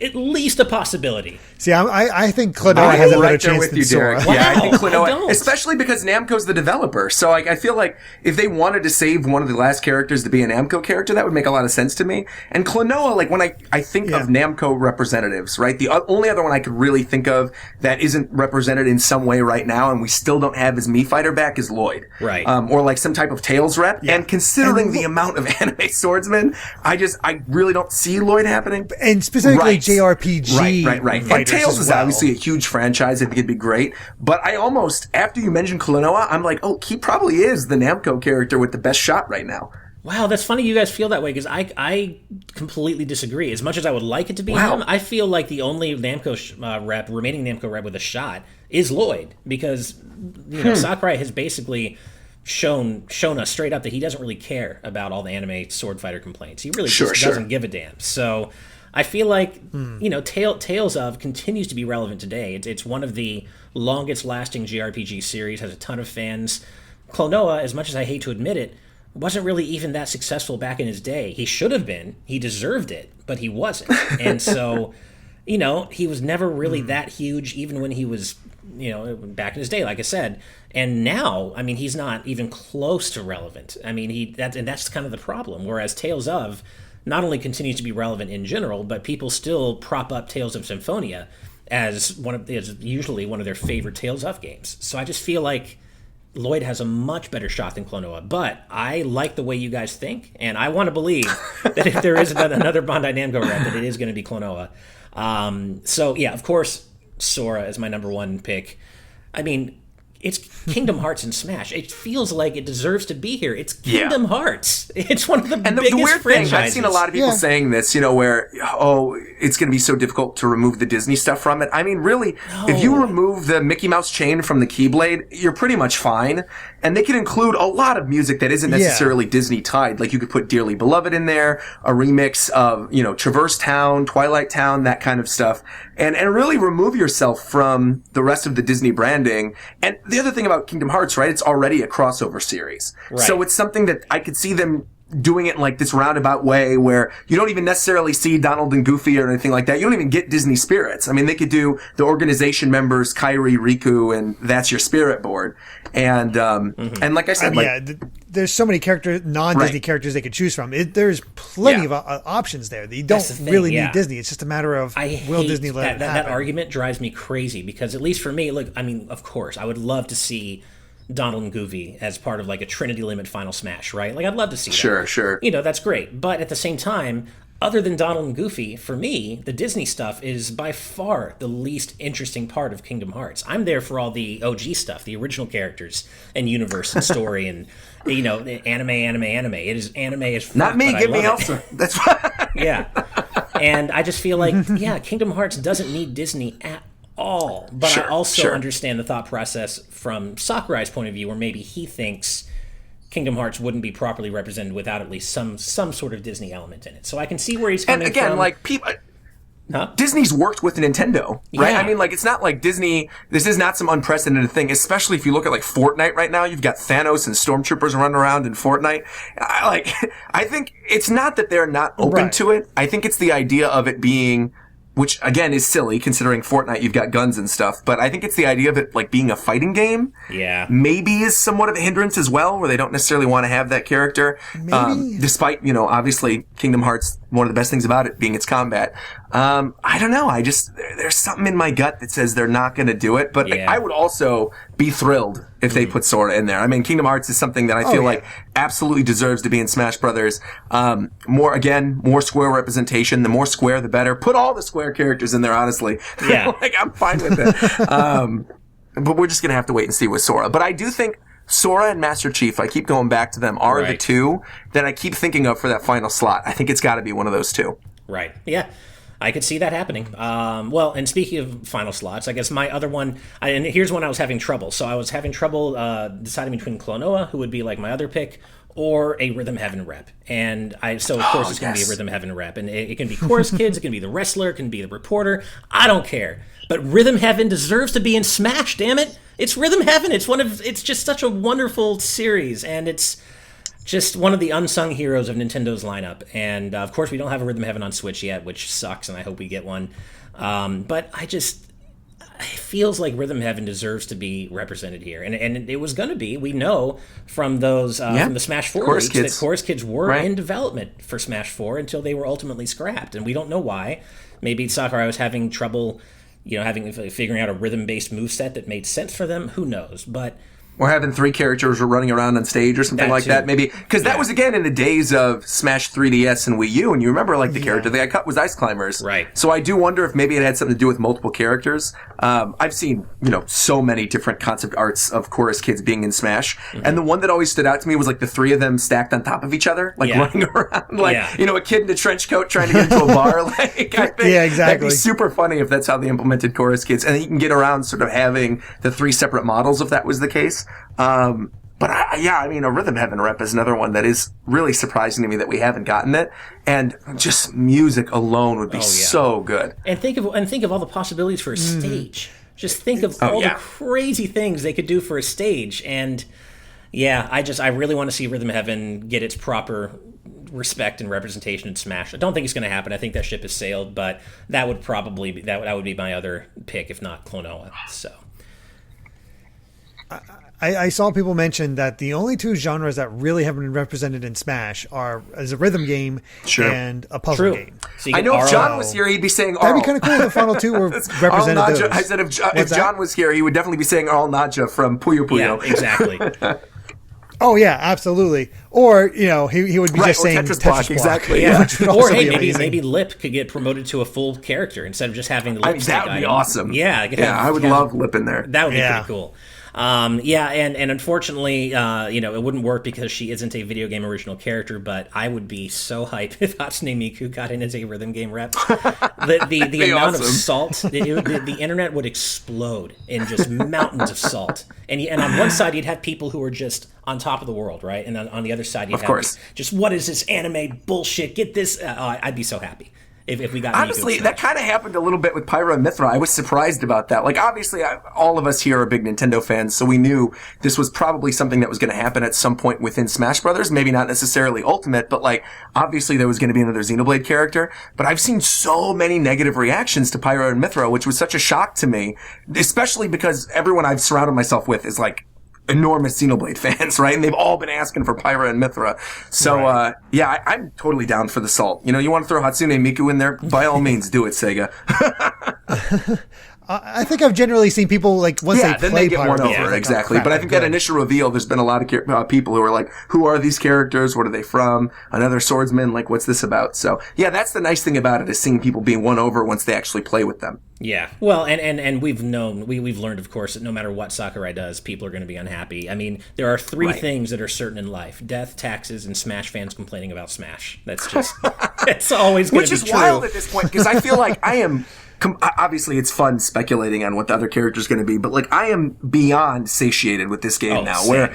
S1: at least a possibility.
S3: See, I think Klonoa has a better chance than Sora.
S2: Wow, yeah, I think Klonoa, especially because Namco's the developer. So I feel like if they wanted to save one of the last characters to be a Namco character, that would make a lot of sense to me. And Klonoa, like when I think of Namco representatives, right? The only other one I could really think of that isn't represented in some way right now, and we still don't have his Mii Fighter back, is Lloyd.
S1: Right.
S2: Or like some type of Tails rep. Yeah. And considering the amount of anime swordsmen, I really don't see Lloyd happening.
S3: And specifically JRPG.
S2: Right. And Tails is obviously a huge franchise. I think it'd be great. But I almost, after you mentioned Klonoa, I'm like, oh, he probably is the Namco character with the best shot right now.
S1: Wow, that's funny you guys feel that way because I completely disagree. As much as I would like it to be him, I feel like the only Namco remaining Namco rep with a shot is Lloyd because Sakurai has basically shown us straight up that he doesn't really care about all the anime sword fighter complaints. He really just doesn't give a damn. So I feel like, Tales of continues to be relevant today. It's one of the longest-lasting JRPG series, has a ton of fans. Klonoa, as much as I hate to admit it, wasn't really even that successful back in his day. He should have been. He deserved it, but he wasn't. And so, he was never really that huge, even when he was, back in his day, like I said. And now, I mean, he's not even close to relevant. I mean, that's kind of the problem. Whereas Tales of not only continues to be relevant in general, but people still prop up Tales of Symphonia as usually one of their favorite Tales of games. So I just feel like Lloyd has a much better shot than Klonoa, but I like the way you guys think, and I want to believe that if there is another Bandai Namco rep, that it is going to be Klonoa. So yeah, of course, Sora is my number one pick. I mean, it's Kingdom Hearts and Smash. It feels like it deserves to be here. It's Kingdom Hearts. It's one of the biggest
S2: the weird
S1: franchises.
S2: Thing, I've seen a lot of people saying this, where, it's going to be so difficult to remove the Disney stuff from it. I mean, really, if you remove the Mickey Mouse chain from the Keyblade, you're pretty much fine. And they can include a lot of music that isn't necessarily Disney tied. Like you could put Dearly Beloved in there, a remix of, Traverse Town, Twilight Town, that kind of stuff. And really remove yourself from the rest of the Disney branding. And the other thing about Kingdom Hearts, right? It's already a crossover series. Right. So it's something that I could see them doing it in like this roundabout way where you don't even necessarily see Donald and Goofy or anything like that. You don't even get Disney spirits. I mean, they could do the organization members, Kairi, Riku, and that's your spirit board. And, and like I said,
S3: there's so many non-Disney characters they could choose from. There's plenty of options there. You don't really need Disney. It's just a matter of will Disney let it happen.
S1: That argument drives me crazy because at least for me, look, I mean, of course, I would love to see Donald and Goofy as part of like a Trinity Limit Final Smash, right? Like I'd love to see that.
S2: Sure.
S1: That's great. But at the same time, other than Donald and Goofy, for me, the Disney stuff is by far the least interesting part of Kingdom Hearts. I'm there for all the OG stuff, the original characters and universe and story and, anime. It is anime as fuck.
S2: Not me, give me Elsa. That's right.
S1: Yeah. And I just feel like, Kingdom Hearts doesn't need Disney at all. But I also understand the thought process from Sakurai's point of view, where maybe he thinks Kingdom Hearts wouldn't be properly represented without at least some sort of Disney element in it. So I can see where he's coming from.
S2: And again, like people, Disney's worked with Nintendo, right? I mean, like it's not like Disney. This is not some unprecedented thing. Especially if you look at like Fortnite right now, you've got Thanos and Stormtroopers running around in Fortnite. I think it's not that they're not open to it. I think it's the idea of it being, which again is silly considering Fortnite, you've got guns and stuff, but I think it's the idea of it like being a fighting game.
S1: Yeah.
S2: Maybe is somewhat of a hindrance as well, where they don't necessarily want to have that character. Despite, obviously Kingdom Hearts, one of the best things about it being its combat. I don't know. There's something in my gut that says they're not going to do it, but I would also be thrilled if they put Sora in there. I mean, Kingdom Hearts is something that I feel like absolutely deserves to be in Smash Brothers. More square representation. The more square, the better. Put all the square characters in there, honestly.
S1: Yeah.
S2: I'm fine with it. But we're just going to have to wait and see with Sora. But I do think Sora and Master Chief, I keep going back to them, are the two that I keep thinking of for that final slot. I think it's got to be one of those two.
S1: Right. Yeah. I could see that happening. Well, and speaking of final slots, I guess my other one, and here's when I was having trouble. So I was having trouble deciding between Klonoa, who would be like my other pick, or a Rhythm Heaven rep. And so of course it's going to be a Rhythm Heaven rep. And it can be Chorus Kids, it can be the wrestler, it can be the reporter. I don't care. But Rhythm Heaven deserves to be in Smash, damn it. It's Rhythm Heaven. It's just such a wonderful series, and it's just one of the unsung heroes of Nintendo's lineup. And of course we don't have a Rhythm Heaven on Switch yet, which sucks, and I hope we get one. But it feels like Rhythm Heaven deserves to be represented here, and it was going to be. We know from those from the Smash 4 leaks that Chorus Kids were in development for Smash 4 until they were ultimately scrapped, and we don't know why. Maybe Sakurai was having trouble, figuring out a rhythm-based moveset that made sense for them. Who knows? But
S2: or having 3 characters running around on stage or something like that, maybe. Because that was, again, in the days of Smash 3DS and Wii U, and you remember, like, the character they got cut was Ice Climbers.
S1: Right.
S2: So I do wonder if maybe it had something to do with multiple characters. I've seen, so many different concept arts of Chorus Kids being in Smash, and the one that always stood out to me was, like, the 3 of them stacked on top of each other, like, running around, like, a kid in a trench coat trying to get into a bar. Like, I think
S3: exactly.
S2: That'd be super funny if that's how they implemented Chorus Kids, and then you can get around sort of having the 3 separate models if that was the case. But I mean, a Rhythm Heaven rep is another one that is really surprising to me that we haven't gotten it. And just music alone would be so good.
S1: And think of all the possibilities for a stage. Just think of all the crazy things they could do for a stage. And I really want to see Rhythm Heaven get its proper respect and representation in Smash. I don't think it's going to happen. I think that ship has sailed, but that would probably be, that would be my other pick, if not Klonoa. So
S3: I saw people mention that the only two genres that really haven't been represented in Smash is a rhythm game and a puzzle game.
S2: So I know if John was here, he'd be saying
S3: Arl. That'd be kind of cool if the final two were represented. Those.
S2: I said if John was here, he would definitely be saying Arl Nadja from Puyo Puyo.
S1: Yeah, exactly.
S3: Oh yeah, absolutely. Or he would be just saying
S2: Tetris Block. Exactly.
S1: Yeah. Or hey, maybe Lip could get promoted to a full character instead of just having the lipstick.
S2: That would be awesome.
S1: Yeah,
S2: I would love Lip in there.
S1: That would be pretty cool. And unfortunately, it wouldn't work because she isn't a video game original character, but I would be so hyped if Hatsune Miku got in as a rhythm game rep. The amount of salt, the internet would explode in just mountains of salt. And on one side, you'd have people who are just on top of the world, right? And on the other side, you'd have just, what is this anime bullshit? Get this. I'd be so happy. If we got
S2: honestly, that kind of happened a little bit with Pyra and Mythra. I was surprised about that. Like, obviously, all of us here are big Nintendo fans, so we knew this was probably something that was going to happen at some point within Smash Brothers. Maybe not necessarily Ultimate, but like, obviously there was going to be another Xenoblade character. But I've seen so many negative reactions to Pyra and Mythra, which was such a shock to me, especially because everyone I've surrounded myself with is like enormous Xenoblade fans, right? And they've all been asking for Pyra and Mythra. So, I'm totally down for the salt. You want to throw Hatsune Miku in there? By all means, do it, Sega.
S3: I think I've generally seen people, like, once they play
S2: get one over, exactly. But I think that initial reveal, there's been a lot of people who are like, who are these characters? What are they from? Another swordsman? Like, what's this about? So, that's the nice thing about it, is seeing people being won over once they actually play with them.
S1: Yeah, well, and we've learned, of course, that no matter what Sakurai does, people are going to be unhappy. I mean, there are three things that are certain in life: death, taxes, and Smash fans complaining about Smash. That's just, it's always going to be true.
S2: Which is wild at this point, because I feel like I am, obviously it's fun speculating on what the other character is going to be, but like, I am beyond satiated with this game now, where,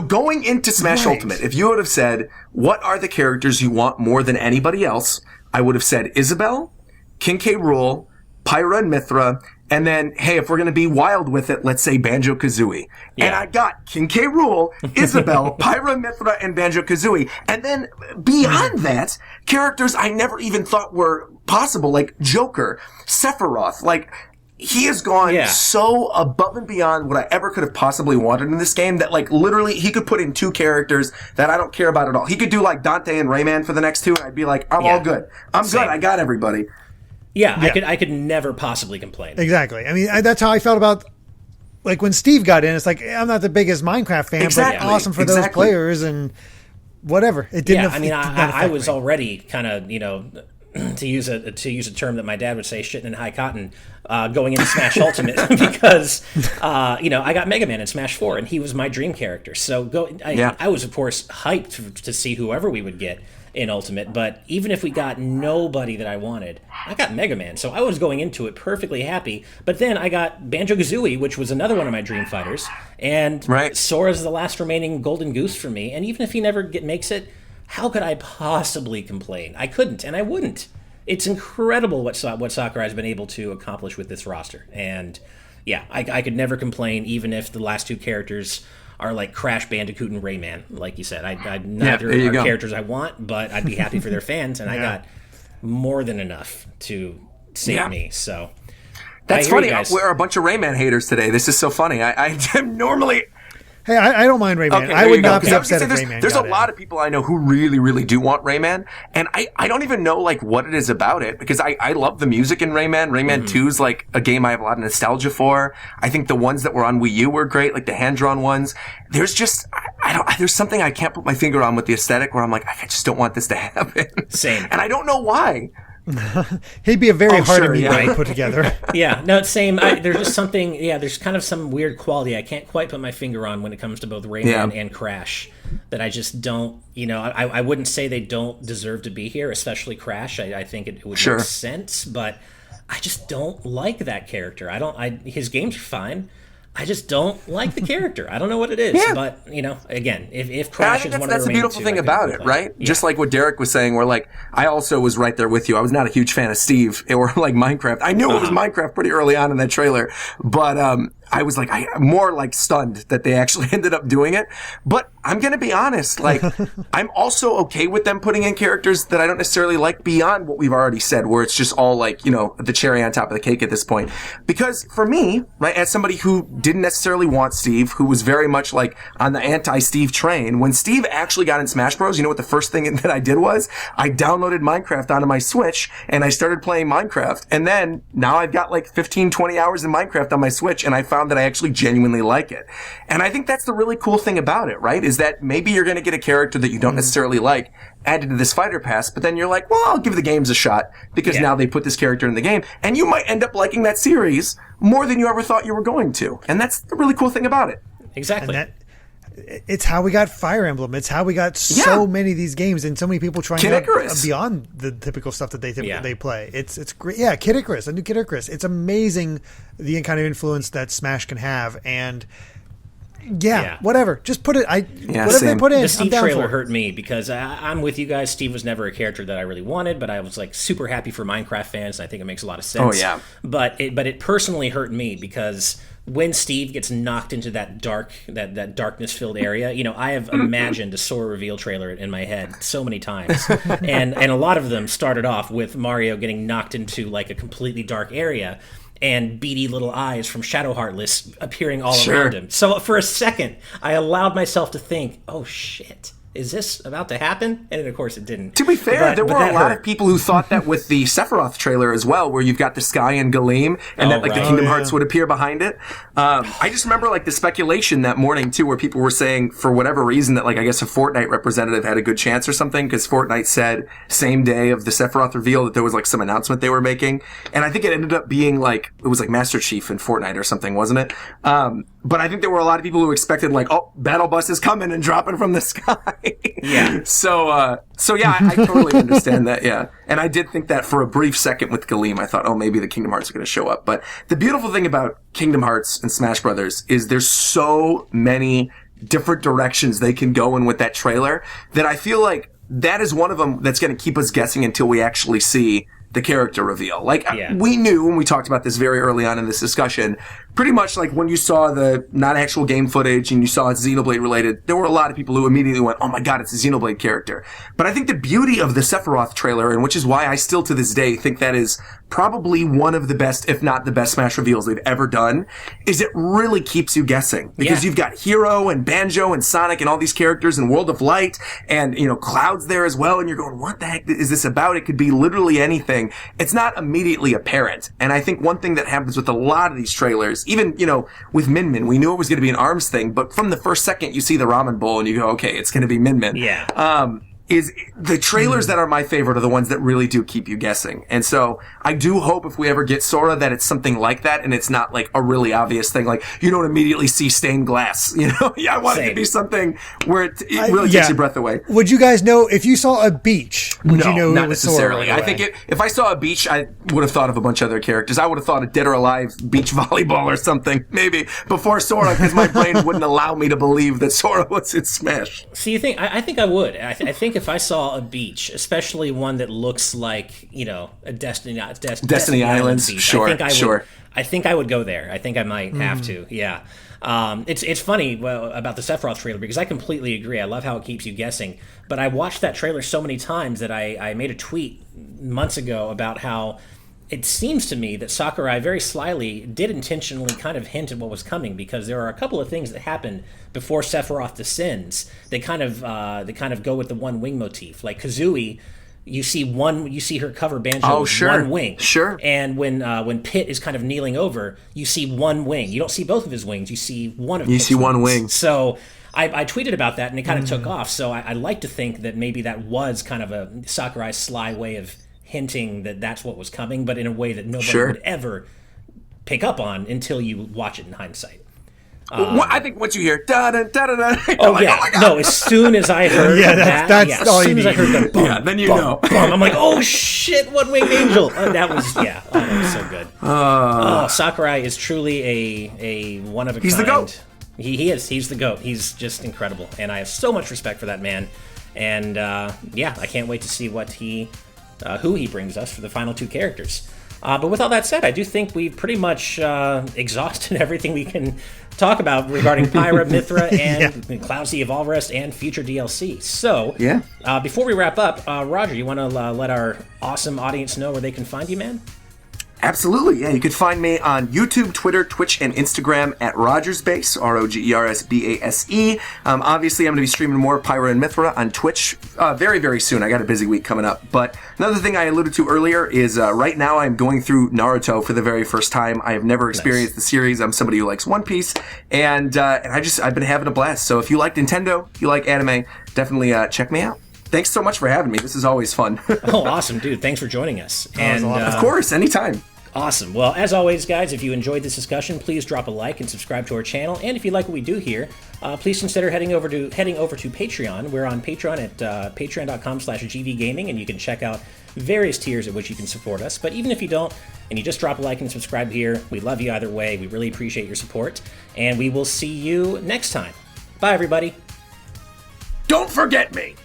S2: going into Smash Ultimate, if you would have said, what are the characters you want more than anybody else, I would have said Isabelle, King K. Rool, Pyra and Mythra, and then, hey, if we're going to be wild with it, let's say Banjo-Kazooie. Yeah. And I got King K. Rool, Isabelle, Pyra and Mythra, and Banjo-Kazooie. And then beyond that, characters I never even thought were possible, like Joker, Sephiroth. Like, he has gone so above and beyond what I ever could have possibly wanted in this game that, like, literally, he could put in two characters that I don't care about at all. He could do, like, Dante and Rayman for the next two, and I'd be like, I'm all good. I'm good. I got everybody.
S1: Yeah, I could never possibly complain.
S3: Exactly. I mean, that's how I felt about, like, when Steve got in. It's like, I'm not the biggest Minecraft fan, but awesome for those players and whatever. It didn't.
S1: I was already kind of, to use a term that my dad would say, shitting in high cotton, going into Smash Ultimate because I got Mega Man in Smash 4 and he was my dream character. So I was of course hyped to see whoever we would get in Ultimate, but even if we got nobody that I wanted, I got Mega Man, so I was going into it perfectly happy. But then I got Banjo-Kazooie, which was another one of my dream fighters, and Sora's the last remaining golden goose for me, and even if he never makes it, how could I possibly complain? I couldn't, and I wouldn't. It's incredible what Sakurai has been able to accomplish with this roster, and I could never complain, even if the last two characters are like Crash Bandicoot and Rayman, like you said. Neither are characters I want, but I'd be happy for their fans, and I got more than enough to save me. So
S2: that's funny. We're a bunch of Rayman haters today. This is so funny. I am normally.
S3: Hey, I don't mind Rayman. Okay, I would not be upset if Rayman.
S2: There's a lot of people I know who really, really do want Rayman, and I don't even know like what it is about it, because I love the music in Rayman. Rayman 2 is like a game I have a lot of nostalgia for. I think the ones that were on Wii U were great, like the hand-drawn ones. There's just there's something I can't put my finger on with the aesthetic where I'm like, I just don't want this to happen.
S1: Same.
S2: And I don't know why.
S3: He'd be a very hard to meet guy to put together.
S1: It's same. There's just something. There's kind of some weird quality I can't quite put my finger on when it comes to both Rayman and Crash that I just don't. I wouldn't say they don't deserve to be here, especially Crash. I think it would make sense, but I just don't like that character. His games are fine. I just don't like the character. I don't know what it is, but again, if Crash is one of the
S2: that's the beautiful thing about it, right? Yeah. Just like what Derek was saying, where like I also was right there with you. I was not a huge fan of Steve or like Minecraft. I knew it was Minecraft pretty early on in that trailer, but I was like, more like stunned that they actually ended up doing it. But I'm going to be honest, like, I'm also okay with them putting in characters that I don't necessarily like beyond what we've already said, where it's just all like, the cherry on top of the cake at this point. Because for me, right, as somebody who didn't necessarily want Steve, who was very much like on the anti-Steve train, when Steve actually got in Smash Bros, you know what the first thing that I did was? I downloaded Minecraft onto my Switch and I started playing Minecraft. And then now I've got like 15, 20 hours in Minecraft on my Switch, and I found that I actually genuinely like it. And I think that's the really cool thing about it, right? Is that maybe you're going to get a character that you don't necessarily like added to this fighter pass, but then you're like, well, I'll give the games a shot because now they put this character in the game, and you might end up liking that series more than you ever thought you were going to. And that's the really cool thing about it.
S1: Exactly.
S3: It's how we got Fire Emblem. It's how we got so many of these games, and so many people trying
S2: Kid
S3: to
S2: Icarus.
S3: beyond the typical stuff that they play. It's great. Yeah, Kid Icarus, a new Kid Icarus. It's amazing the kind of influence that Smash can have, and whatever. Just put it. Whatever they put in.
S1: The Steve trailer hurt me because I'm with you guys. Steve was never a character that I really wanted, but I was like super happy for Minecraft fans. And I think it makes a lot of sense.
S2: Oh yeah.
S1: But it personally hurt me because when Steve gets knocked into that darkness filled area, I have imagined a Sora reveal trailer in my head so many times, and a lot of them started off with Mario getting knocked into like a completely dark area, and beady little eyes from Shadow Heartless appearing all around him. So for a second, I allowed myself to think, oh shit, is this about to happen? And of course it didn't.
S2: To be fair, there were a lot of people who thought that with the Sephiroth trailer as well, where you've got the sky and Galeem, and that like the Kingdom Hearts would appear behind it. I just remember like the speculation that morning too, where people were saying for whatever reason that like I guess a Fortnite representative had a good chance or something, because Fortnite said same day of the Sephiroth reveal that there was like some announcement they were making, and I think it ended up being like it was like Master Chief in Fortnite or something, wasn't it? But I think there were a lot of people who expected like, oh, Battle Bus is coming and dropping from the sky.
S1: Yeah.
S2: So yeah, I totally understand that. Yeah. And I did think that for a brief second with Galeem, I thought, oh, maybe the Kingdom Hearts are going to show up. But the beautiful thing about Kingdom Hearts and Smash Brothers is there's so many different directions they can go in with that trailer that I feel like that is one of them that's going to keep us guessing until we actually see the character reveal. Like, we knew when we talked about this very early on in this discussion, pretty much like when you saw the not actual game footage and you saw it's Xenoblade related, there were a lot of people who immediately went, oh my god, it's a Xenoblade character. But I think the beauty of the Sephiroth trailer, and which is why I still to this day think that is probably one of the best, if not the best Smash reveals they've ever done, is it really keeps you guessing. Because you've got Hero and Banjo and Sonic and all these characters in World of Light, and, Cloud's there as well, and you're going, what the heck is this about? It could be literally anything. It's not immediately apparent. And I think one thing that happens with a lot of these trailers, even, with Min Min, we knew it was going to be an ARMS thing, but from the first second you see the ramen bowl and you go, okay, it's going to be Min Min.
S1: Yeah.
S2: Is the trailers that are my favorite are the ones that really do keep you guessing. And so I do hope if we ever get Sora that it's something like that and it's not like a really obvious thing. Like you don't immediately see stained glass, I want it to be something where it really takes your breath away.
S3: Would you guys know if you saw a beach? Would you know
S2: not
S3: it was
S2: necessarily.
S3: Sora right
S2: I think if I saw a beach, I would have thought of a bunch of other characters. I would have thought of Dead or Alive beach volleyball or something, maybe before Sora, because my brain wouldn't allow me to believe that Sora was in Smash.
S1: So you think? I think I would. I think if I saw a beach, especially one that looks like a Destiny Islands beach,
S2: sure.
S1: I think I would go there. I think I might have to. Yeah. It's funny about the Sephiroth trailer because I completely agree. I love how it keeps you guessing. But I watched that trailer so many times that I made a tweet months ago about how it seems to me that Sakurai very slyly did intentionally kind of hint at what was coming, because there are a couple of things that happen before Sephiroth descends. They kind of go with the one wing motif. Like Kazooie, you see her cover Banjo with one wing.
S2: Sure.
S1: And when Pit is kind of kneeling over, you see one wing. You don't see both of his wings. You see one of Pit's
S2: see one
S1: wings.
S2: wing.
S1: So I tweeted about that, and it kind of took off. So I like to think that maybe that was kind of a Sakurai's sly way of hinting that that's what was coming, but in a way that nobody would ever pick up on until you watch it in hindsight.
S2: I think once you hear da da da da da,
S1: oh my God. No, as soon as I heard
S3: that's all
S1: as soon as I heard the boom,
S2: then you
S1: boom,
S2: know.
S1: Boom, I'm like, oh shit, One Winged Angel. That was so good. Sakurai is truly a one of a kind.
S2: He's the GOAT.
S1: He is. He's the GOAT. He's just incredible, and I have so much respect for that man. And I can't wait to see who he brings us for the final two characters. But with all that said, I do think we've pretty much exhausted everything we can talk about regarding Pyra, Mythra, and Cloud Sea of Alrest and future DLC. So, before we wrap up, Roger, you want to let our awesome audience know where they can find you, man?
S2: Absolutely, yeah. You can find me on YouTube, Twitter, Twitch, and Instagram at RogersBase, RogersBase. Obviously, I'm going to be streaming more Pyra and Mythra on Twitch very, very soon. I got a busy week coming up. But another thing I alluded to earlier is right now I'm going through Naruto for the very first time. I have never experienced the series. I'm somebody who likes One Piece, and I've been having a blast. So if you like Nintendo, if you like anime, definitely check me out. Thanks so much for having me. This is always fun.
S1: Oh, awesome, dude. Thanks for joining us. And
S2: of course, anytime.
S1: Awesome. Well, as always, guys, if you enjoyed this discussion, please drop a like and subscribe to our channel. And if you like what we do here, please consider heading over to Patreon. We're on Patreon at patreon.com/gvgaming, and you can check out various tiers at which you can support us. But even if you don't, and you just drop a like and subscribe here, we love you either way. We really appreciate your support, and we will see you next time. Bye, everybody.
S2: Don't forget me.